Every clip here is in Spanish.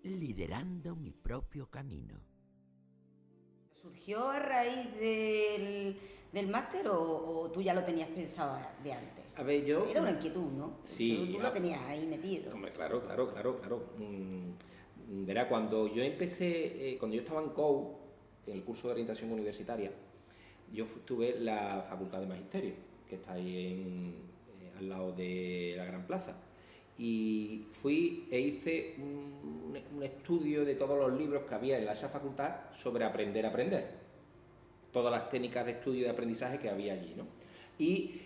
liderando mi propio camino. ¿Surgió a raíz del máster o tú ya lo tenías pensado de antes? A ver, yo... Era una inquietud, ¿no? Sí. Tú lo tenías ahí metido. Hombre, claro. Verá, cuando yo empecé, cuando yo estaba en COU, en el curso de orientación universitaria, yo tuve la Facultad de Magisterio, que está ahí al lado de la Gran Plaza. Y fui e hice un estudio de todos los libros que había en esa facultad sobre aprender a aprender. Todas las técnicas de estudio y de aprendizaje que había allí, ¿no? Y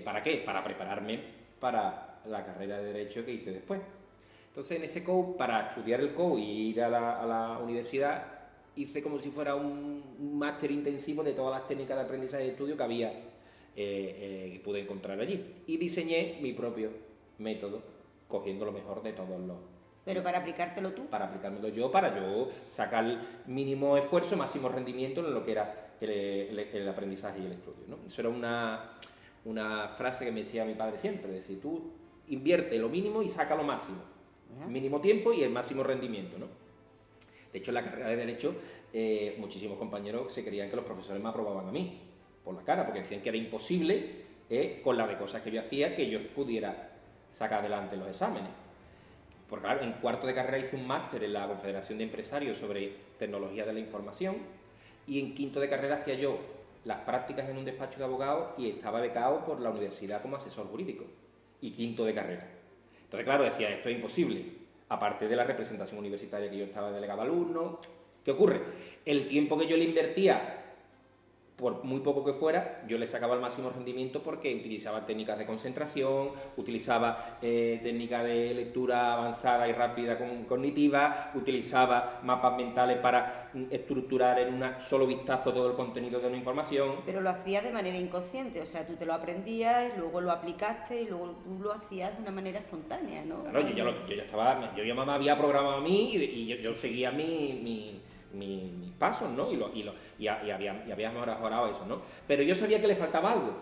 ¿para qué? Para prepararme para la carrera de Derecho que hice después. Entonces en ese COU, para estudiar el COU y ir a la universidad, hice como si fuera un máster intensivo de todas las técnicas de aprendizaje y de estudio que había, que pude encontrar allí. Y diseñé mi propio método, cogiendo lo mejor de todos los... ¿Pero para aplicártelo tú? Para aplicármelo yo, para yo sacar mínimo esfuerzo, máximo rendimiento en lo que era el aprendizaje y el estudio, ¿no? Eso era una frase que me decía mi padre siempre, decir, tú invierte lo mínimo y saca lo máximo. Mínimo tiempo y el máximo rendimiento, ¿no? De hecho, en la carrera de Derecho, muchísimos compañeros se creían que los profesores me aprobaban a mí, por la cara, porque decían que era imposible, con la de cosas que yo hacía, que yo pudiera sacar adelante los exámenes. Porque claro, en cuarto de carrera hice un máster en la Confederación de Empresarios sobre tecnología de la información y en quinto de carrera hacía yo las prácticas en un despacho de abogados y estaba becado por la universidad como asesor jurídico. Y quinto de carrera. Entonces, claro, decía, esto es imposible. Aparte de la representación universitaria que yo estaba delegado alumno, ¿qué ocurre? El tiempo que yo le invertía, por muy poco que fuera, yo le sacaba el máximo rendimiento porque utilizaba técnicas de concentración, utilizaba técnicas de lectura avanzada y rápida cognitiva, utilizaba mapas mentales para estructurar en un solo vistazo todo el contenido de una información. Pero lo hacías de manera inconsciente, o sea, tú te lo aprendías y luego lo aplicaste y luego tú lo hacías de una manera espontánea, ¿no? Claro, yo ya me había programado a mí y yo seguía mis pasos, ¿no? Y había mejorado eso, ¿no? Pero yo sabía que le faltaba algo,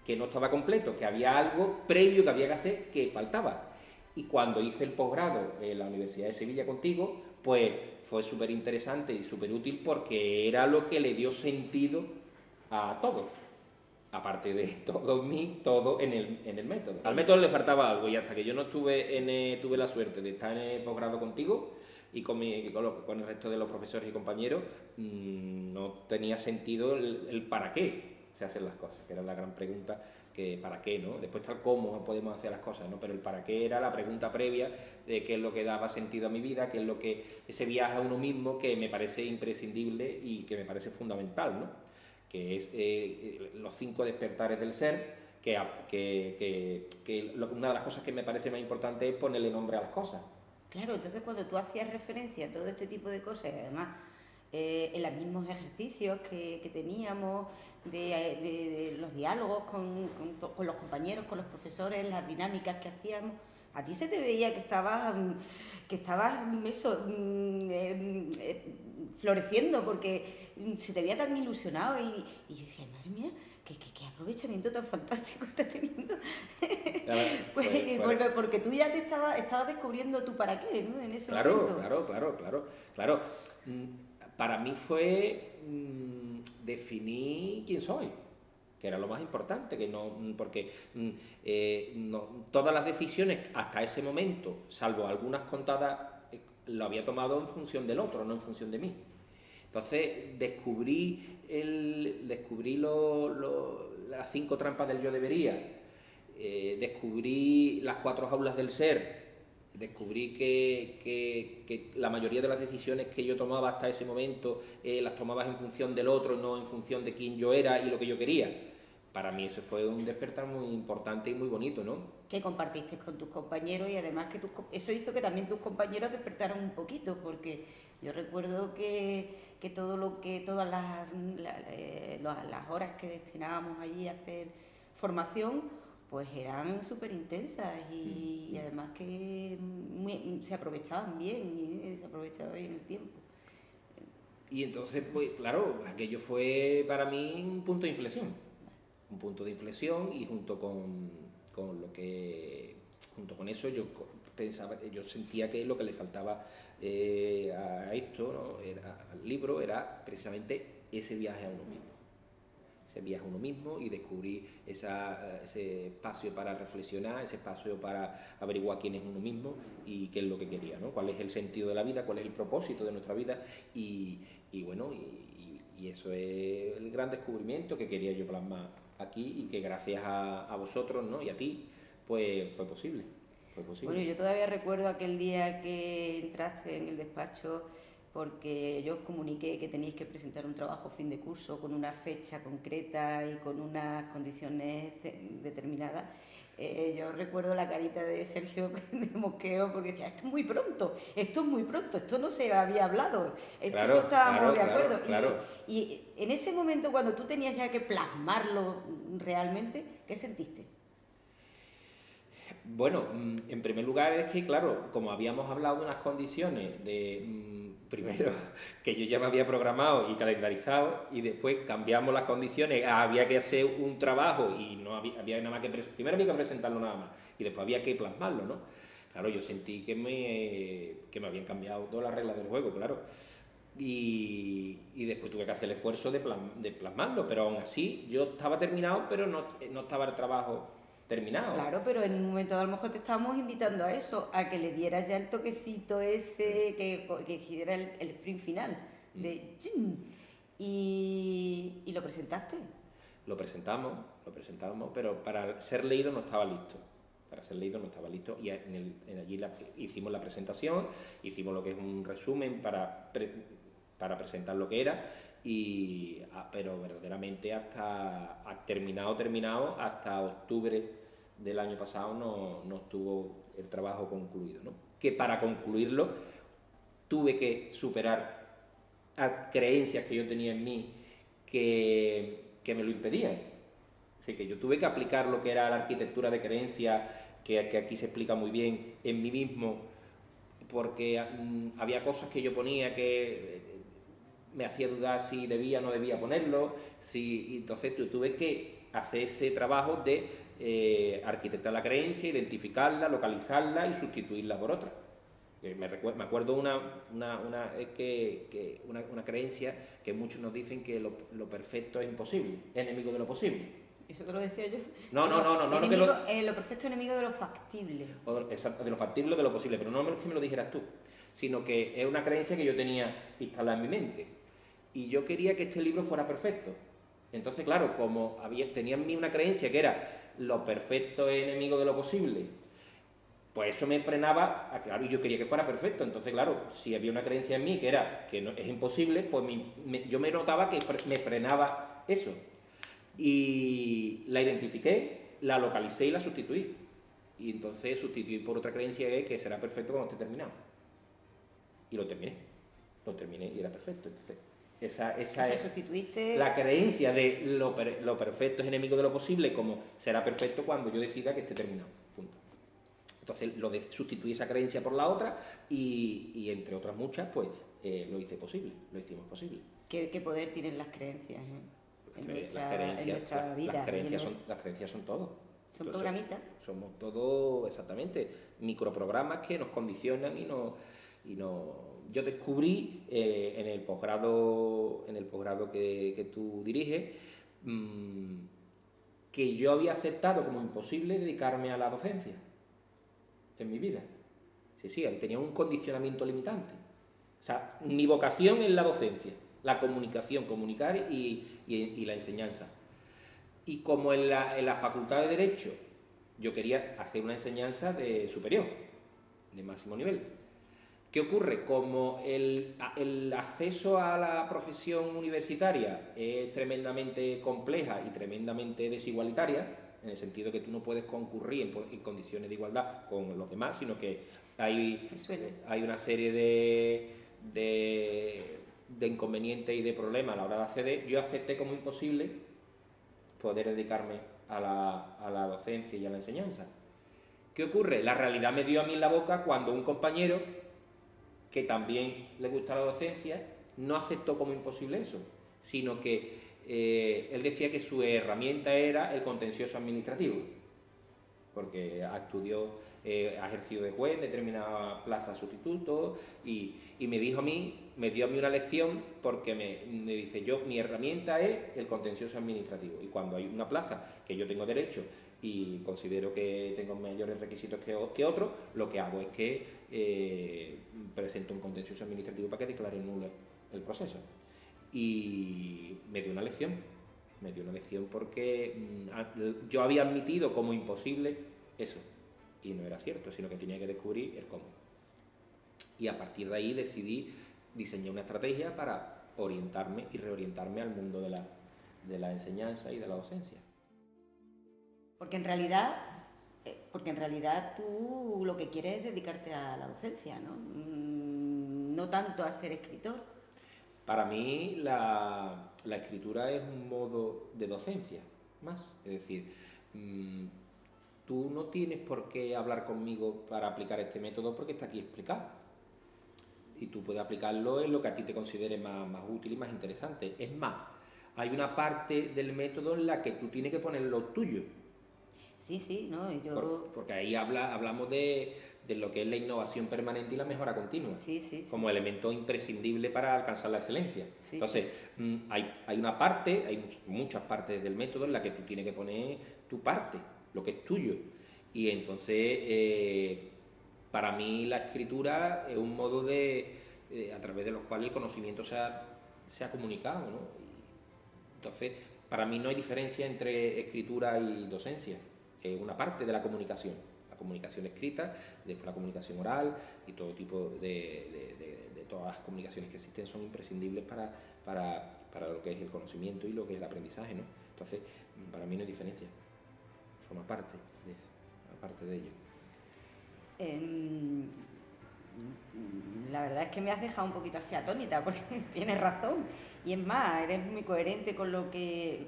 que no estaba completo, que había algo previo que había que hacer que faltaba. Y cuando hice el posgrado en la Universidad de Sevilla contigo, pues fue súper interesante y súper útil porque era lo que le dio sentido a todo. Aparte de todo en el método. Al método le faltaba algo y hasta que yo no tuve la suerte de estar en el posgrado contigo y con el resto de los profesores y compañeros, no tenía sentido el para qué se hacen las cosas, que era la gran pregunta, que para qué, ¿no? Después está el cómo podemos hacer las cosas, ¿no? Pero el para qué era la pregunta previa de qué es lo que daba sentido a mi vida, qué es lo que ese viaje a uno mismo que me parece imprescindible y que me parece fundamental, ¿no? Que es los 5 despertares del ser, una de las cosas que me parece más importante es ponerle nombre a las cosas. Claro, entonces cuando tú hacías referencia a todo este tipo de cosas, y además en los mismos ejercicios que teníamos, de los diálogos con los compañeros, con los profesores, las dinámicas que hacíamos, a ti se te veía que estabas floreciendo, porque se te veía tan ilusionado y yo decía, madre mía, qué aprovechamiento tan fantástico estás teniendo. Porque tú ya te estabas descubriendo tu para qué, ¿no? En ese momento. Claro. Para mí fue definir quién soy, que era lo más importante, porque todas las decisiones hasta ese momento, salvo algunas contadas, lo había tomado en función del otro, no en función de mí. Entonces descubrí las 5 trampas del yo debería, descubrí las 4 jaulas del ser, descubrí que la mayoría de las decisiones que yo tomaba hasta ese momento las tomaba en función del otro, no en función de quién yo era y lo que yo quería. Para mí eso fue un despertar muy importante y muy bonito, ¿no? Que compartiste con tus compañeros y además que eso hizo que también tus compañeros despertaran un poquito, porque yo recuerdo que todas las horas que destinábamos allí a hacer formación, pues eran súper intensas y además que se aprovechaban bien y se aprovechaba bien el tiempo. Y entonces, pues claro, aquello fue para mí un punto de inflexión. Un punto de inflexión y junto con eso yo sentía que lo que le faltaba a esto, ¿no? Al libro, era precisamente ese viaje a uno mismo. Ese viaje a uno mismo y descubrir ese espacio para reflexionar, ese espacio para averiguar quién es uno mismo y qué es lo que quería, ¿no? Cuál es el sentido de la vida, cuál es el propósito de nuestra vida y bueno, y eso es el gran descubrimiento que quería yo plasmar aquí y que gracias a vosotros, ¿no? Y a ti, pues fue posible. Bueno, yo todavía recuerdo aquel día que entraste en el despacho porque yo os comuniqué que teníais que presentar un trabajo fin de curso con una fecha concreta y con unas condiciones determinadas. Yo recuerdo la carita de Sergio de mosqueo porque decía, esto es muy pronto, esto no se había hablado, esto claro, no estábamos de acuerdo. Claro. Y en ese momento, cuando tú tenías ya que plasmarlo realmente, ¿qué sentiste? Bueno, en primer lugar es que, claro, como habíamos hablado de unas condiciones primero, que yo ya me había programado y calendarizado, y después cambiamos las condiciones, había que hacer un trabajo y no había nada más que primero había que presentarlo nada más, y después había que plasmarlo, ¿no? Claro, yo sentí que me habían cambiado todas las reglas del juego, claro. Y después tuve que hacer el esfuerzo de plasmarlo, pero aún así yo estaba terminado, pero no estaba el trabajo terminado. Claro, pero en un momento a lo mejor te estábamos invitando a eso, a que le dieras ya el toquecito ese, que hiciera el sprint final, de ¡chin! Y lo presentaste. Lo presentamos, pero para ser leído no estaba listo. Y allí hicimos la presentación, hicimos lo que es un resumen para presentar lo que era, pero verdaderamente hasta terminado, hasta octubre del año pasado no estuvo el trabajo concluido, ¿no? Que para concluirlo tuve que superar a creencias que yo tenía en mí que me lo impedían. Así que yo tuve que aplicar lo que era la arquitectura de creencias, que aquí se explica muy bien, en mí mismo, porque había cosas que yo ponía que me hacía dudar si debía o no debía ponerlo, y entonces tuve que hacer ese trabajo de arquitectar la creencia, identificarla, localizarla y sustituirla por otra. Me acuerdo una creencia que muchos nos dicen que lo perfecto es imposible, es enemigo de lo posible. ¿Eso te lo decía yo? No. Lo perfecto enemigo de lo factible. Exacto, de lo factible, de lo posible, pero no es que me lo dijeras tú, sino que es una creencia que yo tenía instalada en mi mente. Y yo quería que este libro fuera perfecto. Entonces, claro, como tenía en mí una creencia que era lo perfecto es enemigo de lo posible, pues eso me frenaba, claro, y yo quería que fuera perfecto. Entonces, claro, si había una creencia en mí que era que no, es imposible, pues yo me notaba que me frenaba eso. Y la identifiqué, la localicé y la sustituí. Y entonces sustituí por otra creencia que será perfecto cuando esté terminado. Y lo terminé y era perfecto. Entonces, esa es sustituiste la creencia de lo perfecto es enemigo de lo posible, como será perfecto cuando yo decida que esté terminado. Punto. Entonces sustituí esa creencia por la otra y entre otras muchas, pues lo hicimos posible. ¿Qué poder tienen las creencias en nuestra vida? Las creencias son todo. Son programitas. Somos todos, exactamente, microprogramas que nos condicionan y no. Yo descubrí en el posgrado que tú diriges que yo había aceptado como imposible dedicarme a la docencia en mi vida. Sí, tenía un condicionamiento limitante. O sea, mi vocación es la docencia, la comunicación, comunicar y la enseñanza. Y como en la Facultad de Derecho yo quería hacer una enseñanza de superior, de máximo nivel. ¿Qué ocurre? Como el acceso a la profesión universitaria es tremendamente compleja y tremendamente desigualitaria, en el sentido que tú no puedes concurrir en condiciones de igualdad con los demás, sino que hay una serie de inconvenientes y de problemas a la hora de acceder, yo acepté como imposible poder dedicarme a la docencia y a la enseñanza. ¿Qué ocurre? La realidad me dio a mí en la boca cuando un compañero que también le gusta la docencia no aceptó como imposible eso, sino que él decía que su herramienta era el contencioso administrativo. porque ha ejercido de juez en determinada plaza sustituto y me dijo a mí, me dio a mí una lección porque me dice, mi herramienta es el contencioso administrativo, y cuando hay una plaza que yo tengo derecho y considero que tengo mayores requisitos que otros, lo que hago es que presento un contencioso administrativo para que declare nulo el proceso. Y me dio una lección porque yo había admitido como imposible eso, y no era cierto, sino que tenía que descubrir el cómo. Y a partir de ahí decidí diseñar una estrategia para orientarme y reorientarme al mundo de la enseñanza y de la docencia. Porque en realidad tú lo que quieres es dedicarte a la docencia, ¿no? No tanto a ser escritor. Para mí la escritura es un modo de docencia más, es decir, tú no tienes por qué hablar conmigo para aplicar este método porque está aquí explicado. Y tú puedes aplicarlo en lo que a ti te considere más útil y más interesante. Es más, hay una parte del método en la que tú tienes que poner lo tuyo. Sí, ¿no? Porque ahí hablamos de lo que es la innovación permanente y la mejora continua, sí. como elemento imprescindible para alcanzar la excelencia. Sí, entonces, hay una parte, hay muchas partes del método en la que tú tienes que poner tu parte, lo que es tuyo. Y entonces, para mí la escritura es un modo a través de los cuales el conocimiento se ha comunicado, ¿no? Entonces, para mí no hay diferencia entre escritura y docencia. Es una parte de la comunicación escrita, después la comunicación oral y todo tipo de todas las comunicaciones que existen son imprescindibles para lo que es el conocimiento y lo que es el aprendizaje, ¿no? Entonces, para mí no hay diferencia, forma parte de ello. La verdad es que me has dejado un poquito así atónita, porque tienes razón. Y es más, eres muy coherente con lo que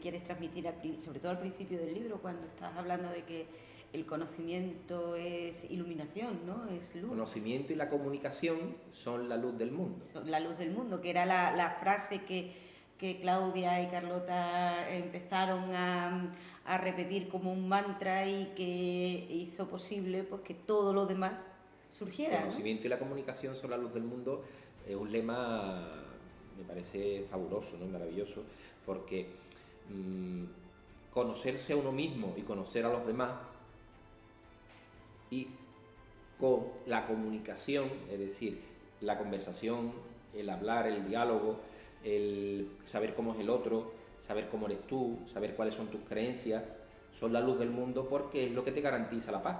quieres transmitir, sobre todo al principio del libro, cuando estás hablando de que el conocimiento es iluminación, ¿no? Es luz. El conocimiento y la comunicación son la luz del mundo. Son la luz del mundo, que era la frase que Claudia y Carlota empezaron a repetir como un mantra y que hizo posible pues que todo lo demás surgiera. El conocimiento y la comunicación son la luz del mundo, es un lema, me parece fabuloso, ¿no? Maravilloso, porque conocerse a uno mismo y conocer a los demás, y con la comunicación, es decir, la conversación, el hablar, el diálogo, el saber cómo es el otro, saber cómo eres tú, saber cuáles son tus creencias, son la luz del mundo porque es lo que te garantiza la paz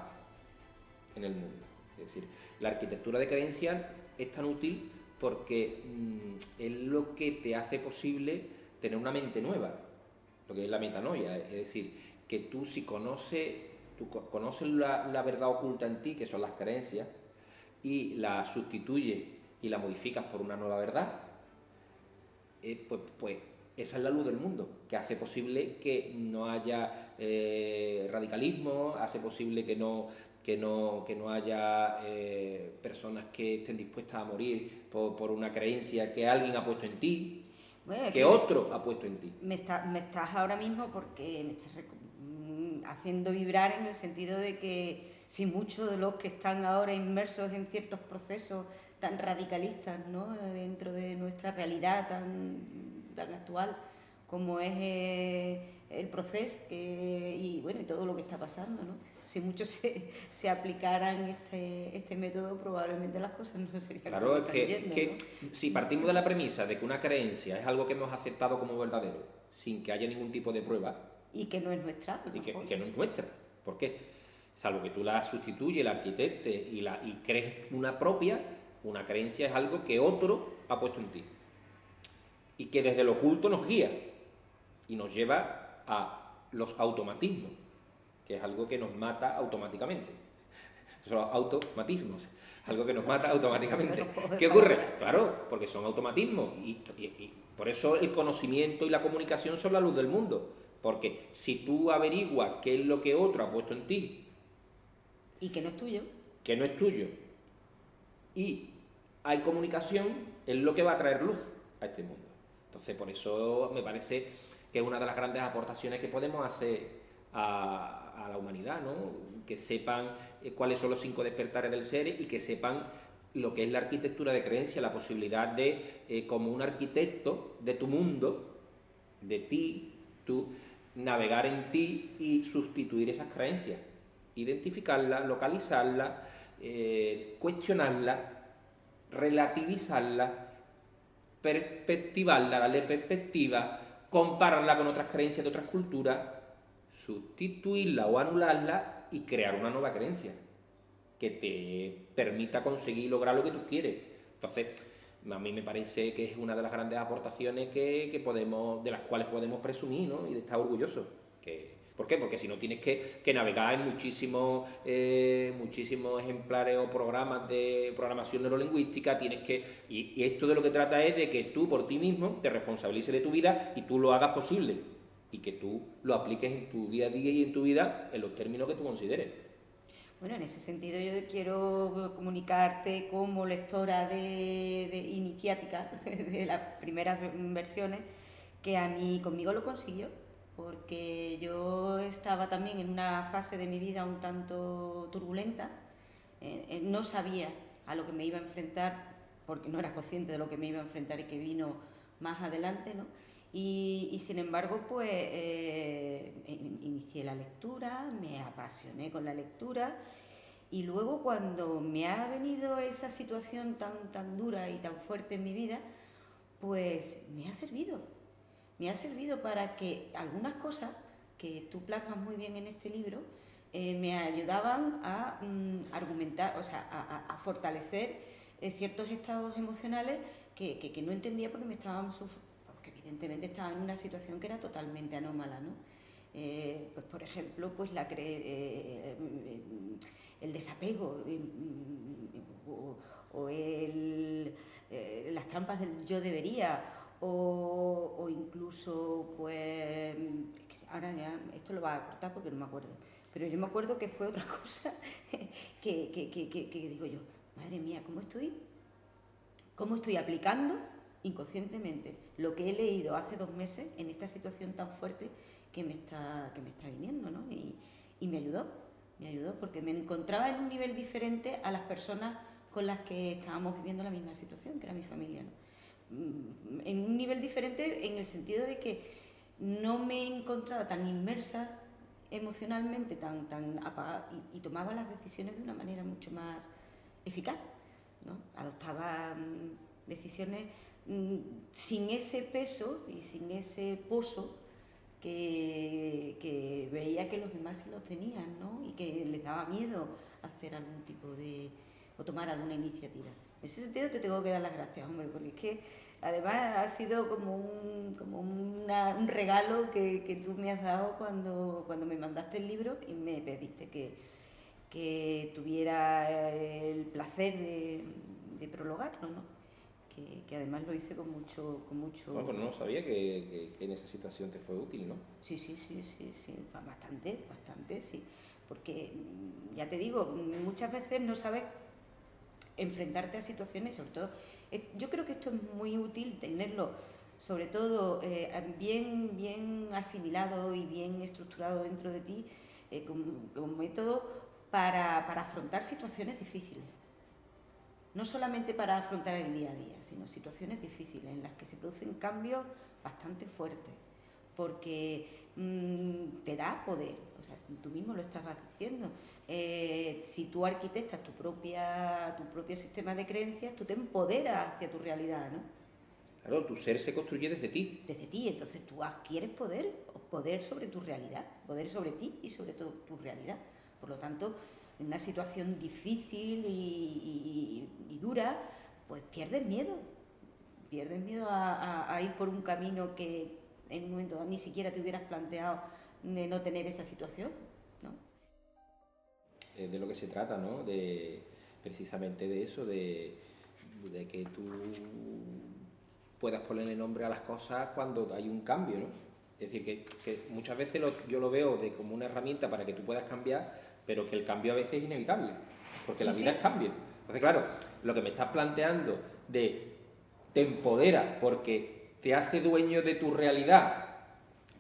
en el mundo. Es decir, la arquitectura de creencias es tan útil porque es lo que te hace posible tener una mente nueva, lo que es la metanoia, es decir, que tú si conoces la verdad oculta en ti, que son las creencias, y la sustituyes y la modificas por una nueva verdad, pues esa es la luz del mundo, que hace posible que no haya radicalismo, hace posible que no haya personas que estén dispuestas a morir por una creencia que alguien ha puesto en ti, bueno, que otro ha puesto en ti. Me estás ahora mismo porque me estás haciendo vibrar en el sentido de que si muchos de los que están ahora inmersos en ciertos procesos tan radicalistas, ¿no? Dentro de nuestra realidad tan actual como es el proceso y todo lo que está pasando, ¿no? Si muchos se aplicaran este método, probablemente las cosas no serían claro, es que ¿no? Si partimos de la premisa de que una creencia es algo que hemos aceptado como verdadero, sin que haya ningún tipo de prueba, y que no es nuestra, y que no es nuestra, ¿por qué? Salvo que tú la sustituyes, la arquitectes y crees una propia, una creencia es algo que otro ha puesto en ti y que desde lo oculto nos guía y nos lleva a los automatismos, que es algo que nos mata automáticamente. Son los automatismos, algo que nos mata automáticamente. ¿Qué ocurre? Claro, porque son automatismos y por eso el conocimiento y la comunicación son la luz del mundo, porque si tú averiguas qué es lo que otro ha puesto en ti y que no es tuyo, y hay comunicación, es lo que va a traer luz a este mundo. Entonces, por eso me parece que es una de las grandes aportaciones que podemos hacer a la humanidad, ¿no? Que sepan cuáles son los 5 despertares del ser y que sepan lo que es la arquitectura de creencia, la posibilidad de, como un arquitecto de tu mundo, de ti, tú, navegar en ti y sustituir esas creencias, identificarlas, localizarlas, cuestionarlas, relativizarlas, perspectivarla, darle perspectiva, compararla con otras creencias de otras culturas, sustituirla o anularla y crear una nueva creencia que te permita conseguir lograr lo que tú quieres. Entonces, a mí me parece que es una de las grandes aportaciones que podemos, de las cuales podemos presumir, ¿no? Y de estar orgullosos. ¿Por qué? Porque si no tienes que navegar en muchísimos ejemplares o programas de programación neurolingüística, y esto de lo que trata es de que tú por ti mismo te responsabilices de tu vida y tú lo hagas posible, y que tú lo apliques en tu día a día y en tu vida en los términos que tú consideres. Bueno, en ese sentido yo quiero comunicarte como lectora de iniciática, de las primeras versiones, que conmigo lo consiguió, porque yo estaba también en una fase de mi vida un tanto turbulenta, no sabía a lo que me iba a enfrentar, porque no era consciente de lo que me iba a enfrentar y que vino más adelante, ¿no? Y sin embargo, pues inicié la lectura, me apasioné con la lectura, y luego cuando me ha venido esa situación tan dura y tan fuerte en mi vida, pues me ha servido para que algunas cosas que tú plasmas muy bien en este libro me ayudaban a argumentar, o sea, a fortalecer ciertos estados emocionales que no entendía porque porque evidentemente estaba en una situación que era totalmente anómala, ¿no? Pues por ejemplo, pues el desapego o las trampas del yo debería, o incluso, pues, ahora ya esto lo va a cortar porque no me acuerdo, pero yo me acuerdo que fue otra cosa que digo yo, madre mía, ¿cómo estoy aplicando inconscientemente lo que he leído hace 2 meses en esta situación tan fuerte que me está viniendo, ¿no? Y me ayudó porque me encontraba en un nivel diferente a las personas con las que estábamos viviendo la misma situación, que era mi familia, ¿no? En un nivel diferente en el sentido de que no me encontraba tan inmersa emocionalmente, tan apagada, y tomaba las decisiones de una manera mucho más eficaz, ¿no? Adoptaba decisiones sin ese peso y sin ese pozo que veía que los demás se lo tenían, ¿no? Y que les daba miedo hacer algún tipo o tomar alguna iniciativa. En ese sentido te tengo que dar las gracias, hombre, porque es que además ha sido como un regalo que tú me has dado cuando me mandaste el libro y me pediste que tuviera el placer de prologarlo, ¿no? Que además lo hice con mucho... Bueno, pues no sabía que en esa situación te fue útil, ¿no? Sí, fue bastante, sí. Porque, ya te digo, muchas veces no sabes enfrentarte a situaciones, sobre todo... Yo creo que esto es muy útil tenerlo, sobre todo, bien asimilado y bien estructurado dentro de ti, como método para afrontar situaciones difíciles. No solamente para afrontar el día a día, sino situaciones difíciles en las que se producen cambios bastante fuertes, porque te da poder, o sea, tú mismo lo estabas diciendo. Si tú arquitectas tu propio sistema de creencias, tú te empoderas hacia tu realidad, ¿no? Claro, tu ser se construye desde ti. Desde ti, entonces tú adquieres poder sobre tu realidad, poder sobre ti y sobre tu realidad. Por lo tanto, en una situación difícil y dura, pues pierdes miedo a ir por un camino que en un momento ni siquiera te hubieras planteado de no tener esa situación, ¿no? De lo que se trata, ¿no? Precisamente de eso, de que tú puedas ponerle nombre a las cosas cuando hay un cambio, ¿no? Es decir, que muchas veces yo lo veo como una herramienta para que tú puedas cambiar, pero que el cambio a veces es inevitable, porque la vida es cambio. Entonces, claro, lo que me estás planteando te empodera porque te hace dueño de tu realidad,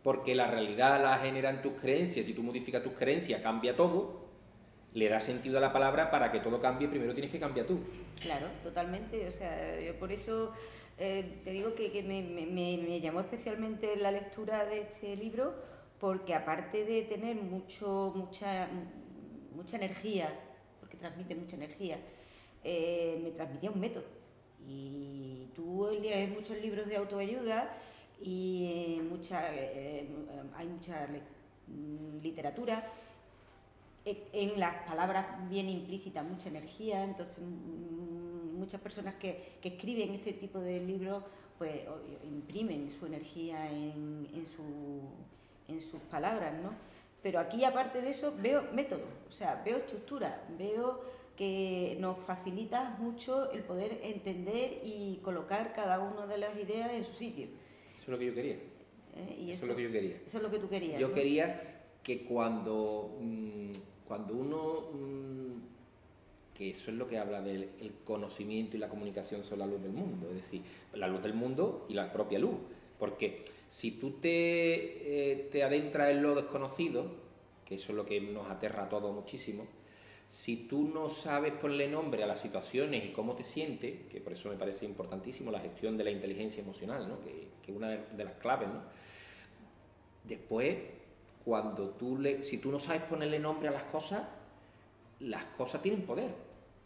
porque la realidad la generan tus creencias, si tú modificas tus creencias cambia todo, le da sentido a la palabra. Para que todo cambie primero tienes que cambiar tú. Claro, totalmente. O sea, yo por eso te digo que me llamó especialmente la lectura de este libro, porque aparte de tener mucha energía, porque transmite mucha energía, me transmitía un método. Y tú lees muchos libros de autoayuda y hay mucha literatura. En las palabras viene implícita mucha energía, entonces muchas personas que escriben este tipo de libros pues imprimen su energía en sus palabras, ¿no? Pero aquí, aparte de eso, veo método, o sea, veo estructura, veo que nos facilita mucho el poder entender y colocar cada una de las ideas en su sitio. Eso es lo que yo quería. Y eso es lo que yo quería. Eso es lo que tú querías. Yo ¿no? quería que cuando uno, que eso es lo que habla del el conocimiento y la comunicación son la luz del mundo, es decir, la luz del mundo y la propia luz, porque si tú te adentras en lo desconocido, que eso es lo que nos aterra a todos muchísimo, si tú no sabes ponerle nombre a las situaciones y cómo te sientes, que por eso me parece importantísimo la gestión de la inteligencia emocional, ¿no? que es una de las claves, ¿no? Después, si tú no sabes ponerle nombre a las cosas tienen poder,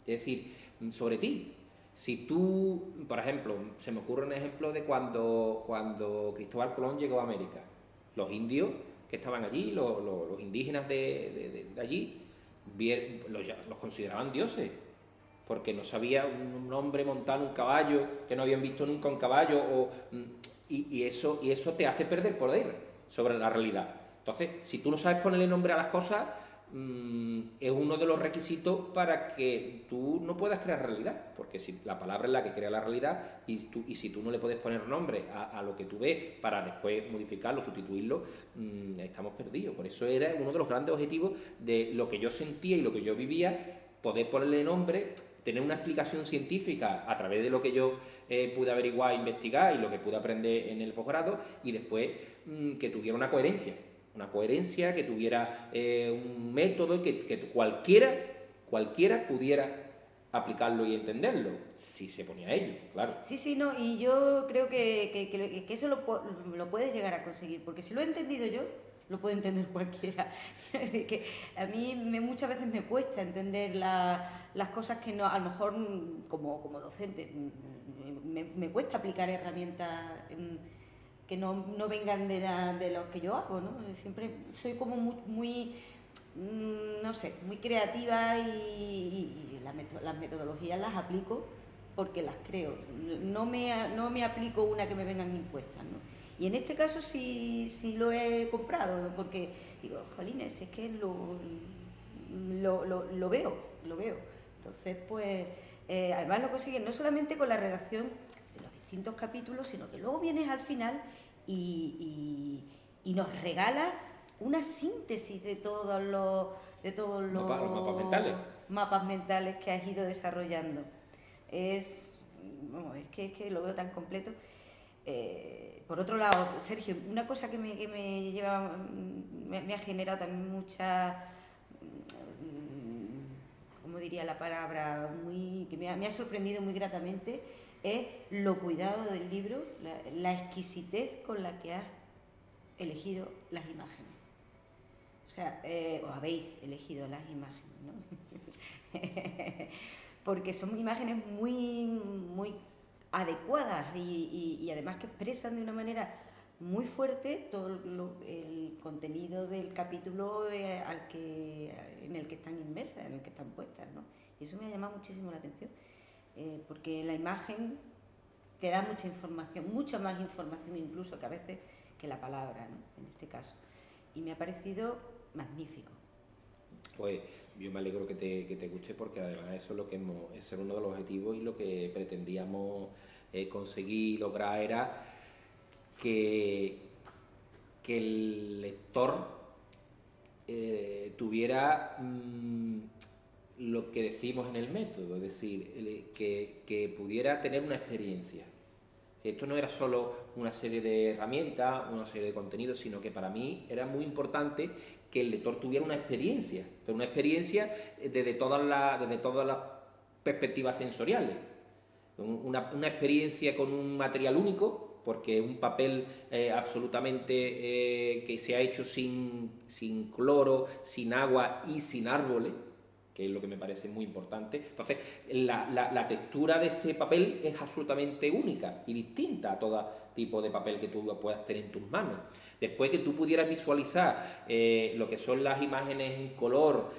es decir, sobre ti. Si tú, por ejemplo, se me ocurre un ejemplo de cuando Cristóbal Colón llegó a América, los indios que estaban allí, los indígenas de allí, los consideraban dioses, porque no sabía un hombre montar un caballo, que no habían visto nunca un caballo, y eso te hace perder poder sobre la realidad. Entonces, si tú no sabes ponerle nombre a las cosas, es uno de los requisitos para que tú no puedas crear realidad, porque si la palabra es la que crea la realidad y si tú no le puedes poner nombre a lo que tú ves para después modificarlo, sustituirlo, estamos perdidos. Por eso era uno de los grandes objetivos de lo que yo sentía y lo que yo vivía, poder ponerle nombre, tener una explicación científica a través de lo que yo pude averiguar, investigar y lo que pude aprender en el posgrado, y después que tuviera una coherencia, que tuviera un método, que cualquiera pudiera aplicarlo y entenderlo, si se ponía a ello, claro. Sí, no, y yo creo que eso lo puedes llegar a conseguir, porque si lo he entendido yo, lo puede entender cualquiera. Que a mí muchas veces me cuesta entender las cosas que no, a lo mejor como docente, me cuesta aplicar herramientas que no vengan de lo que yo hago, ¿no? Siempre soy como muy no sé, muy creativa y las metodologías las aplico porque las creo. No me aplico una que me vengan impuestas, ¿no? Y en este caso sí lo he comprado, porque digo, jolines, es que lo veo. Entonces, pues, además lo consiguen no solamente con la redacción de los distintos capítulos, sino que luego vienes al final y nos regala una síntesis de todos los mapas mentales que has ido desarrollando. Es que lo veo tan completo. Por otro lado, Sergio, una cosa que me ha generado también mucha, ¿cómo diría la palabra? Que me ha sorprendido muy gratamente, es lo cuidado del libro, la exquisitez con la que has elegido las imágenes. O sea, o habéis elegido las imágenes, ¿no? Porque son imágenes muy adecuadas y además que expresan de una manera muy fuerte todo el contenido del capítulo en el que están inmersas, en el que están puestas, ¿no? Y eso me ha llamado muchísimo la atención, porque la imagen te da mucha información, mucha más información incluso que a veces que la palabra, ¿no? En este caso. Y me ha parecido magnífico. Pues yo me alegro que te guste, porque además eso es lo que ese era uno de los objetivos y lo que pretendíamos conseguir y lograr era que el lector tuviera lo que decimos en el método, es decir, que pudiera tener una experiencia. Esto no era solo una serie de herramientas, una serie de contenidos, sino que para mí era muy importante que el lector tuviera una experiencia, pero una experiencia desde todas las perspectivas sensoriales. Una experiencia con un material único, porque un papel absolutamente que se ha hecho sin cloro, sin agua y sin árboles, que es lo que me parece muy importante. Entonces, la textura de este papel es absolutamente única y distinta a todo tipo de papel que tú puedas tener en tus manos. Después que tú pudieras visualizar lo que son las imágenes en color,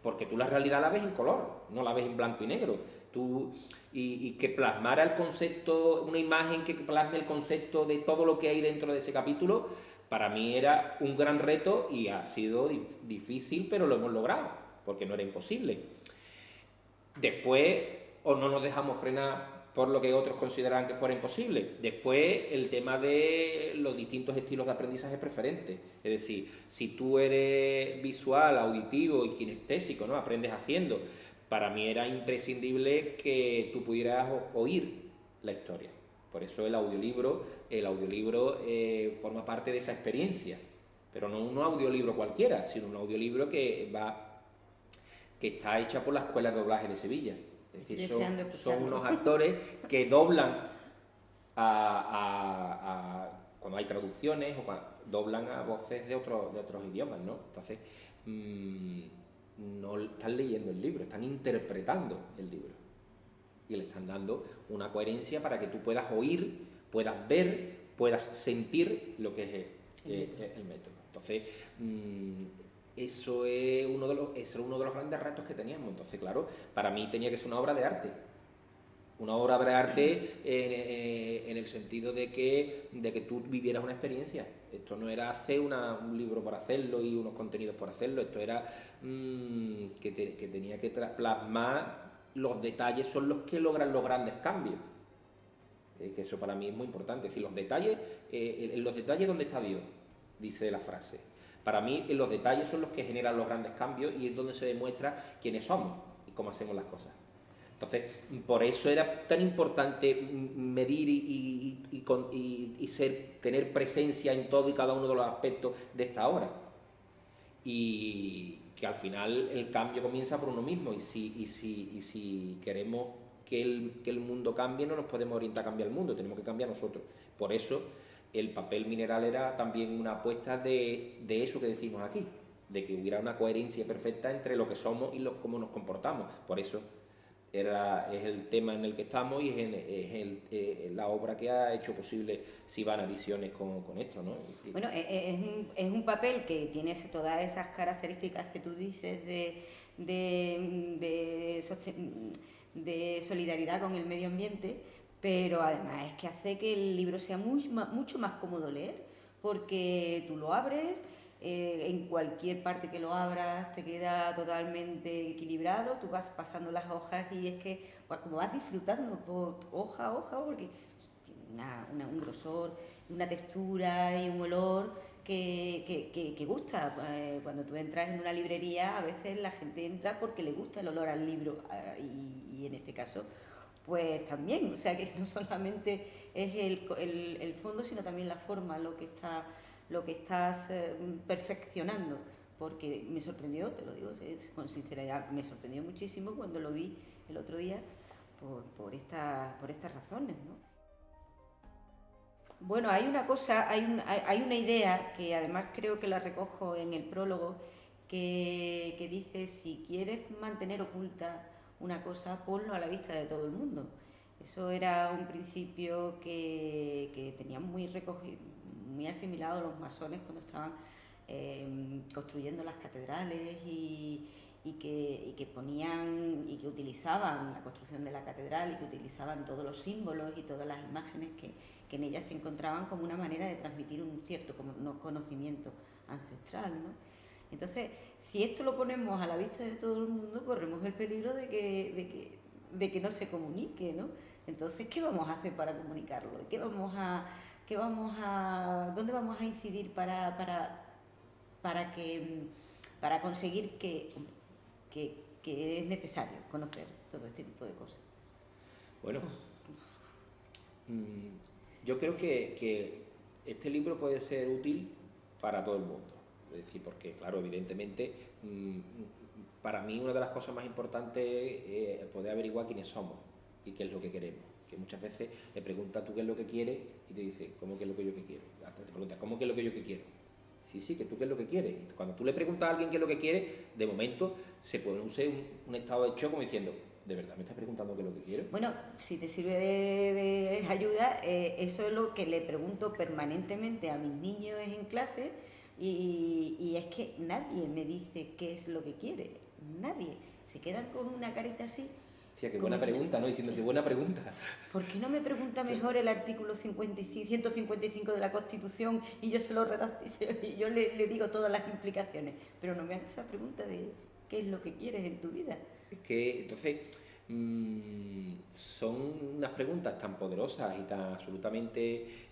porque tú la realidad la ves en color, no la ves en blanco y negro. Y que plasmara el concepto, una imagen que plasme el concepto de todo lo que hay dentro de ese capítulo, para mí era un gran reto y ha sido difícil, pero lo hemos logrado, porque no era imposible. Después, o no nos dejamos frenar por lo que otros consideraban que fuera imposible. Después, el tema de los distintos estilos de aprendizaje preferentes. Es decir, si tú eres visual, auditivo y kinestésico, ¿no? Aprendes haciendo. Para mí era imprescindible que tú pudieras oír la historia. Por eso el audiolibro forma parte de esa experiencia. Pero no un audiolibro cualquiera, sino un audiolibro que está hecha por la Escuela de Doblaje de Sevilla. Es decir, son unos actores que doblan cuando hay traducciones o doblan a voces de otros idiomas, ¿no? Entonces, no están leyendo el libro, están interpretando el libro y le están dando una coherencia para que tú puedas oír, puedas ver, puedas sentir lo que es el método. Entonces, eso era uno de los grandes retos que teníamos. Entonces, claro, para mí tenía que ser una obra de arte. Una obra de arte en el sentido de que tú vivieras una experiencia. Esto no era hacer un libro por hacerlo y unos contenidos por hacerlo. Esto era que tenía que plasmar los detalles, son los que logran los grandes cambios. Que eso para mí es muy importante. Es decir, los detalles, en los detalles donde está Dios, dice la frase. Para mí, los detalles son los que generan los grandes cambios y es donde se demuestra quiénes somos y cómo hacemos las cosas. Entonces, por eso era tan importante medir y tener presencia en todo y cada uno de los aspectos de esta obra. Y que al final el cambio comienza por uno mismo. Y si queremos que el mundo cambie, no nos podemos orientar a cambiar el mundo, tenemos que cambiar nosotros. Por eso el papel mineral era también una apuesta de eso que decimos aquí, de que hubiera una coherencia perfecta entre lo que somos y cómo nos comportamos. Por eso es el tema en el que estamos y es la obra que ha hecho posible Sivana Ediciones con esto, ¿no? Bueno, es un papel que tiene todas esas características que tú dices de solidaridad con el medio ambiente, pero además es que hace que el libro sea mucho más cómodo leer, porque tú lo abres, en cualquier parte que lo abras te queda totalmente equilibrado, tú vas pasando las hojas y es que pues, como vas disfrutando por hoja a hoja, porque tiene un grosor, una textura y un olor que gusta. Cuando tú entras en una librería, a veces la gente entra porque le gusta el olor al libro y en este caso pues también, o sea que no solamente es el fondo, sino también la forma, lo que estás perfeccionando, porque me sorprendió, te lo digo con sinceridad, me sorprendió muchísimo cuando lo vi el otro día por estas razones, ¿no? Bueno, hay una idea que además creo que la recojo en el prólogo, que dice: si quieres mantener oculta una cosa, ponlo a la vista de todo el mundo. Eso era un principio que tenían muy recogido, muy asimilado los masones cuando estaban construyendo las catedrales y que ponían y que utilizaban la construcción de la catedral y que utilizaban todos los símbolos y todas las imágenes que en ellas se encontraban como una manera de transmitir un cierto conocimiento ancestral, ¿no? Entonces, si esto lo ponemos a la vista de todo el mundo, corremos el peligro de que no se comunique, ¿no? Entonces, ¿qué vamos a hacer para comunicarlo? ¿Dónde vamos a incidir para conseguir que es necesario conocer todo este tipo de cosas? Bueno, Yo creo que este libro puede ser útil para todo el mundo. Es decir, porque, claro, evidentemente, para mí una de las cosas más importantes es poder averiguar quiénes somos y qué es lo que queremos. Que muchas veces le preguntas tú qué es lo que quieres y te dice, ¿cómo que es lo que yo que quiero? Hasta te preguntas, ¿cómo que es lo que yo que quiero? Sí, que tú qué es lo que quieres. Y cuando tú le preguntas a alguien qué es lo que quiere, de momento se produce un estado de shock como diciendo, ¿de verdad me estás preguntando qué es lo que quiero? Bueno, si te sirve de ayuda, eso es lo que le pregunto permanentemente a mis niños en clase y es que nadie me dice qué es lo que quiere, nadie. Se quedan con una carita así. Sí, qué buena pregunta, ¿no? Diciendo qué buena pregunta. ¿Por qué no me pregunta mejor el artículo 155 de la Constitución y yo se lo redacto y yo le digo todas las implicaciones? Pero no me hagas esa pregunta de qué es lo que quieres en tu vida. Es que, entonces, son unas preguntas tan poderosas y tan absolutamente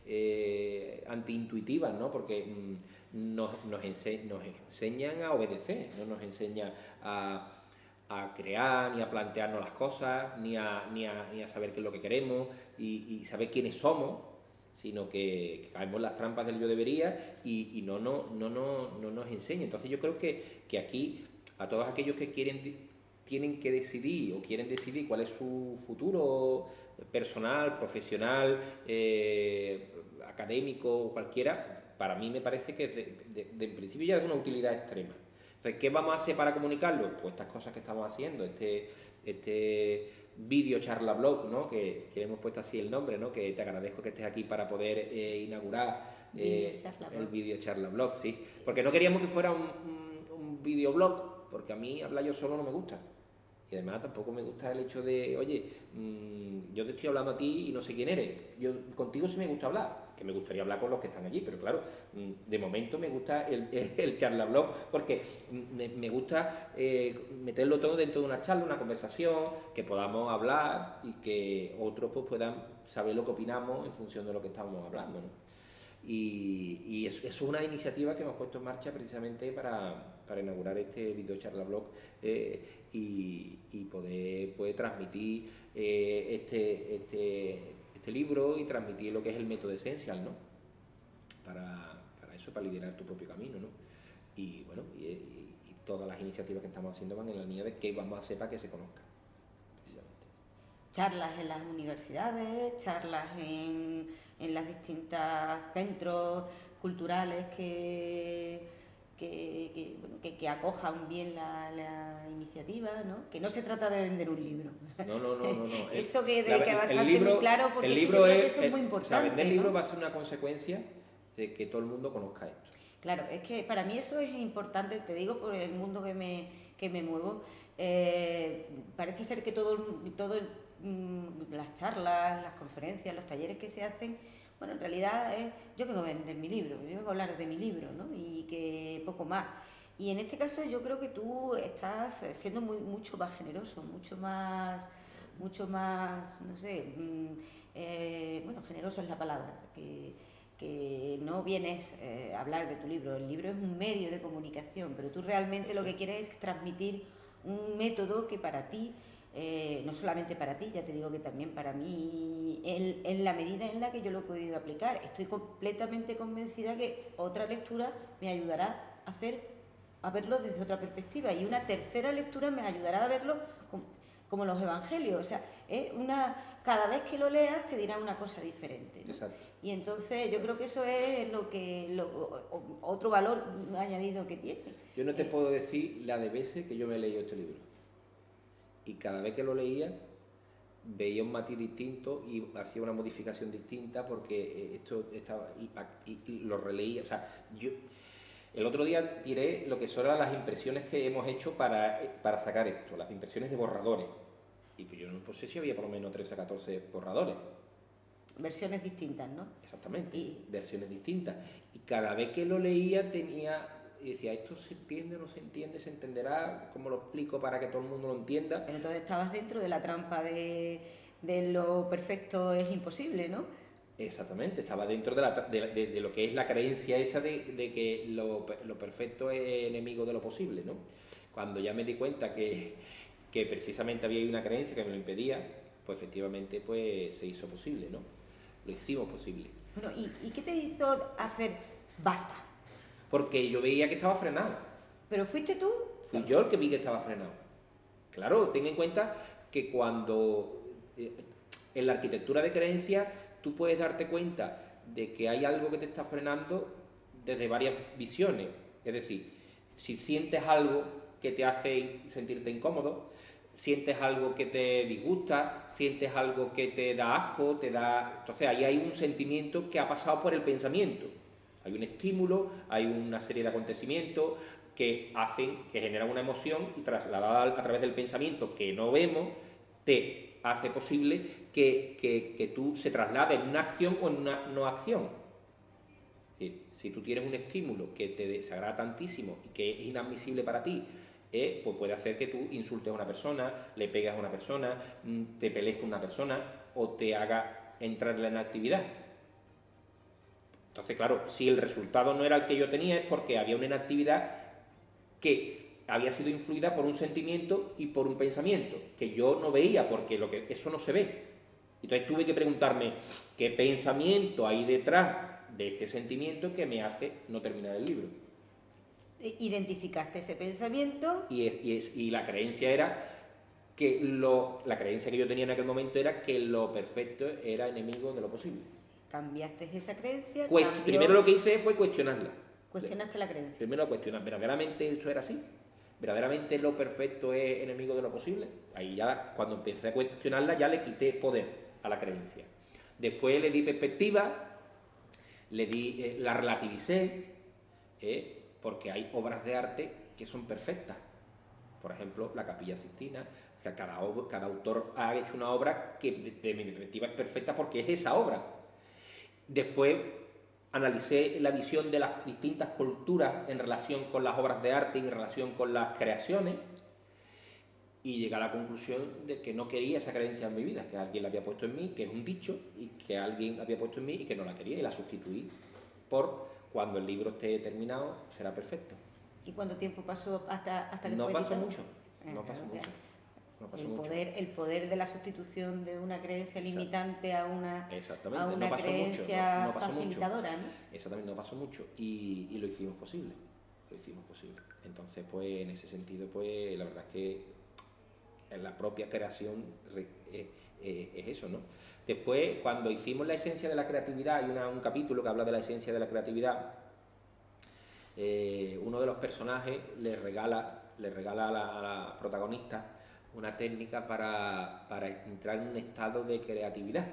antiintuitivas, ¿no? Porque nos enseñan a obedecer, no nos enseñan a crear, ni a plantearnos las cosas, ni a saber qué es lo que queremos y saber quiénes somos, sino que caemos en las trampas del yo debería y no nos enseña. Entonces yo creo que aquí, a todos aquellos que tienen que decidir o quieren decidir cuál es su futuro personal, profesional, académico o cualquiera, para mí me parece que en principio ya es una utilidad extrema. Entonces, ¿qué vamos a hacer para comunicarlo? Pues estas cosas que estamos haciendo, este vídeo charla blog, ¿no? Que le hemos puesto así el nombre, ¿no? Que te agradezco que estés aquí para poder inaugurar el vídeo charla blog, sí. Porque no queríamos que fuera un videoblog, porque a mí hablar yo solo no me gusta. Y además tampoco me gusta el hecho de, oye, yo te estoy hablando a ti y no sé quién eres. Contigo sí me gusta hablar, que me gustaría hablar con los que están allí, pero claro, de momento me gusta el charlablog porque me gusta meterlo todo dentro de una charla, una conversación, que podamos hablar y que otros pues puedan saber lo que opinamos en función de lo que estamos hablando, ¿no? Y eso es una iniciativa que hemos puesto en marcha precisamente para inaugurar este video charla blog y poder transmitir este libro y transmitir lo que es el método Essential, ¿no? Para eso, para liderar tu propio camino, ¿no? Y bueno, y todas las iniciativas que estamos haciendo van en la línea de qué vamos a hacer para que se conozca. Charlas en las universidades, charlas en los distintos centros culturales que acojan bien la iniciativa, ¿no? Que no se trata de vender un libro. No. Eso que va a estar muy claro, porque el libro eso es muy importante. O sea, vender ¿no? libros va a ser una consecuencia de que todo el mundo conozca esto. Claro, es que para mí eso es importante, te digo, por el mundo que me muevo. Parece ser que las charlas, las conferencias, los talleres que se hacen, bueno, en realidad yo vengo a vender mi libro, yo vengo a hablar de mi libro, ¿no? Y que poco más. Y en este caso yo creo que tú estás siendo mucho más generoso, mucho más, no sé, bueno, generoso es la palabra, que no vienes a hablar de tu libro, el libro es un medio de comunicación, pero tú realmente lo que quieres es transmitir un método que para ti, no solamente para ti, ya te digo que también para mí, en la medida en la que yo lo he podido aplicar, estoy completamente convencida que otra lectura me ayudará a verlo desde otra perspectiva y una tercera lectura me ayudará a verlo como los evangelios, o sea, cada vez que lo leas te dirá una cosa diferente, ¿no? Exacto. Y entonces yo creo que eso es otro valor añadido que tiene. Yo no te puedo decir la de veces que yo me he leído este libro. Y cada vez que lo leía veía un matiz distinto y hacía una modificación distinta porque esto estaba y lo releía. O sea, yo el otro día tiré lo que son las impresiones que hemos hecho para sacar esto, las impresiones de borradores. Y pues yo no sé si había por lo menos 13 o 14 borradores. Versiones distintas, ¿no? Exactamente, versiones distintas. Y cada vez que lo leía y decía, ¿esto se entiende o no se entiende? ¿Se entenderá? ¿Cómo lo explico para que todo el mundo lo entienda? Pero entonces estabas dentro de la trampa de lo perfecto es imposible, ¿no? Exactamente, estaba dentro de lo que es la creencia esa de que lo perfecto es enemigo de lo posible, ¿no? Cuando ya me di cuenta que precisamente había una creencia que me lo impedía, pues efectivamente pues se hizo posible, ¿no? lo hicimos posible. Bueno, ¿y qué te hizo hacer basta? Porque yo veía que estaba frenado. ¿Pero fuiste tú? Fui yo el que vi que estaba frenado. Claro, ten en cuenta que cuando en la arquitectura de creencias tú puedes darte cuenta de que hay algo que te está frenando desde varias visiones. Es decir, si sientes algo que te hace sentirte incómodo, sientes algo que te disgusta, sientes algo que te da asco, te da... Entonces ahí hay un sentimiento que ha pasado por el pensamiento. Hay un estímulo, hay una serie de acontecimientos que hacen, que generan una emoción y trasladada a través del pensamiento que no vemos, te hace posible que tú se traslade en una acción o en una no acción. Es decir, si tú tienes un estímulo que te desagrada tantísimo y que es inadmisible para ti, pues puede hacer que tú insultes a una persona, le pegues a una persona, te pelees con una persona o te haga entrar en la inactividad. Entonces, claro, si el resultado no era el que yo tenía es porque había una inactividad que había sido influida por un sentimiento y por un pensamiento que yo no veía porque eso no se ve. Entonces tuve que preguntarme qué pensamiento hay detrás de este sentimiento que me hace no terminar el libro. Identificaste ese pensamiento. Y la creencia era que la creencia que yo tenía en aquel momento era que lo perfecto era enemigo de lo posible. Cambiaste esa creencia. Primero lo que hice fue cuestionarla. Cuestionaste la creencia. Primero cuestionar, ¿verdaderamente eso era así? ¿Verdaderamente lo perfecto es enemigo de lo posible? Ahí ya, cuando empecé a cuestionarla, ya le quité poder a la creencia. Después le di perspectiva, la relativicé, porque hay obras de arte que son perfectas. Por ejemplo, la Capilla Sixtina, que cada autor ha hecho una obra que desde mi perspectiva es perfecta porque es esa obra. Después analicé la visión de las distintas culturas en relación con las obras de arte y en relación con las creaciones y llegué a la conclusión de que no quería esa creencia en mi vida, que alguien la había puesto en mí, que es un dicho, y que alguien había puesto en mí y que no la quería, y la sustituí por cuando el libro esté terminado será perfecto. ¿Y cuánto tiempo pasó hasta que no fue pasó editado? mucho, no pasó mucho. No pasó mucho. El poder de la sustitución de una creencia limitante a una no creencia mucho, no pasó facilitadora, ¿no? Exactamente, no pasó mucho y lo hicimos posible. Entonces, pues en ese sentido, pues la verdad es que en la propia creación es eso, ¿no? Después, cuando hicimos la esencia de la creatividad, hay un capítulo que habla de la esencia de la creatividad. Uno de los personajes le regala a la protagonista una técnica para entrar en un estado de creatividad,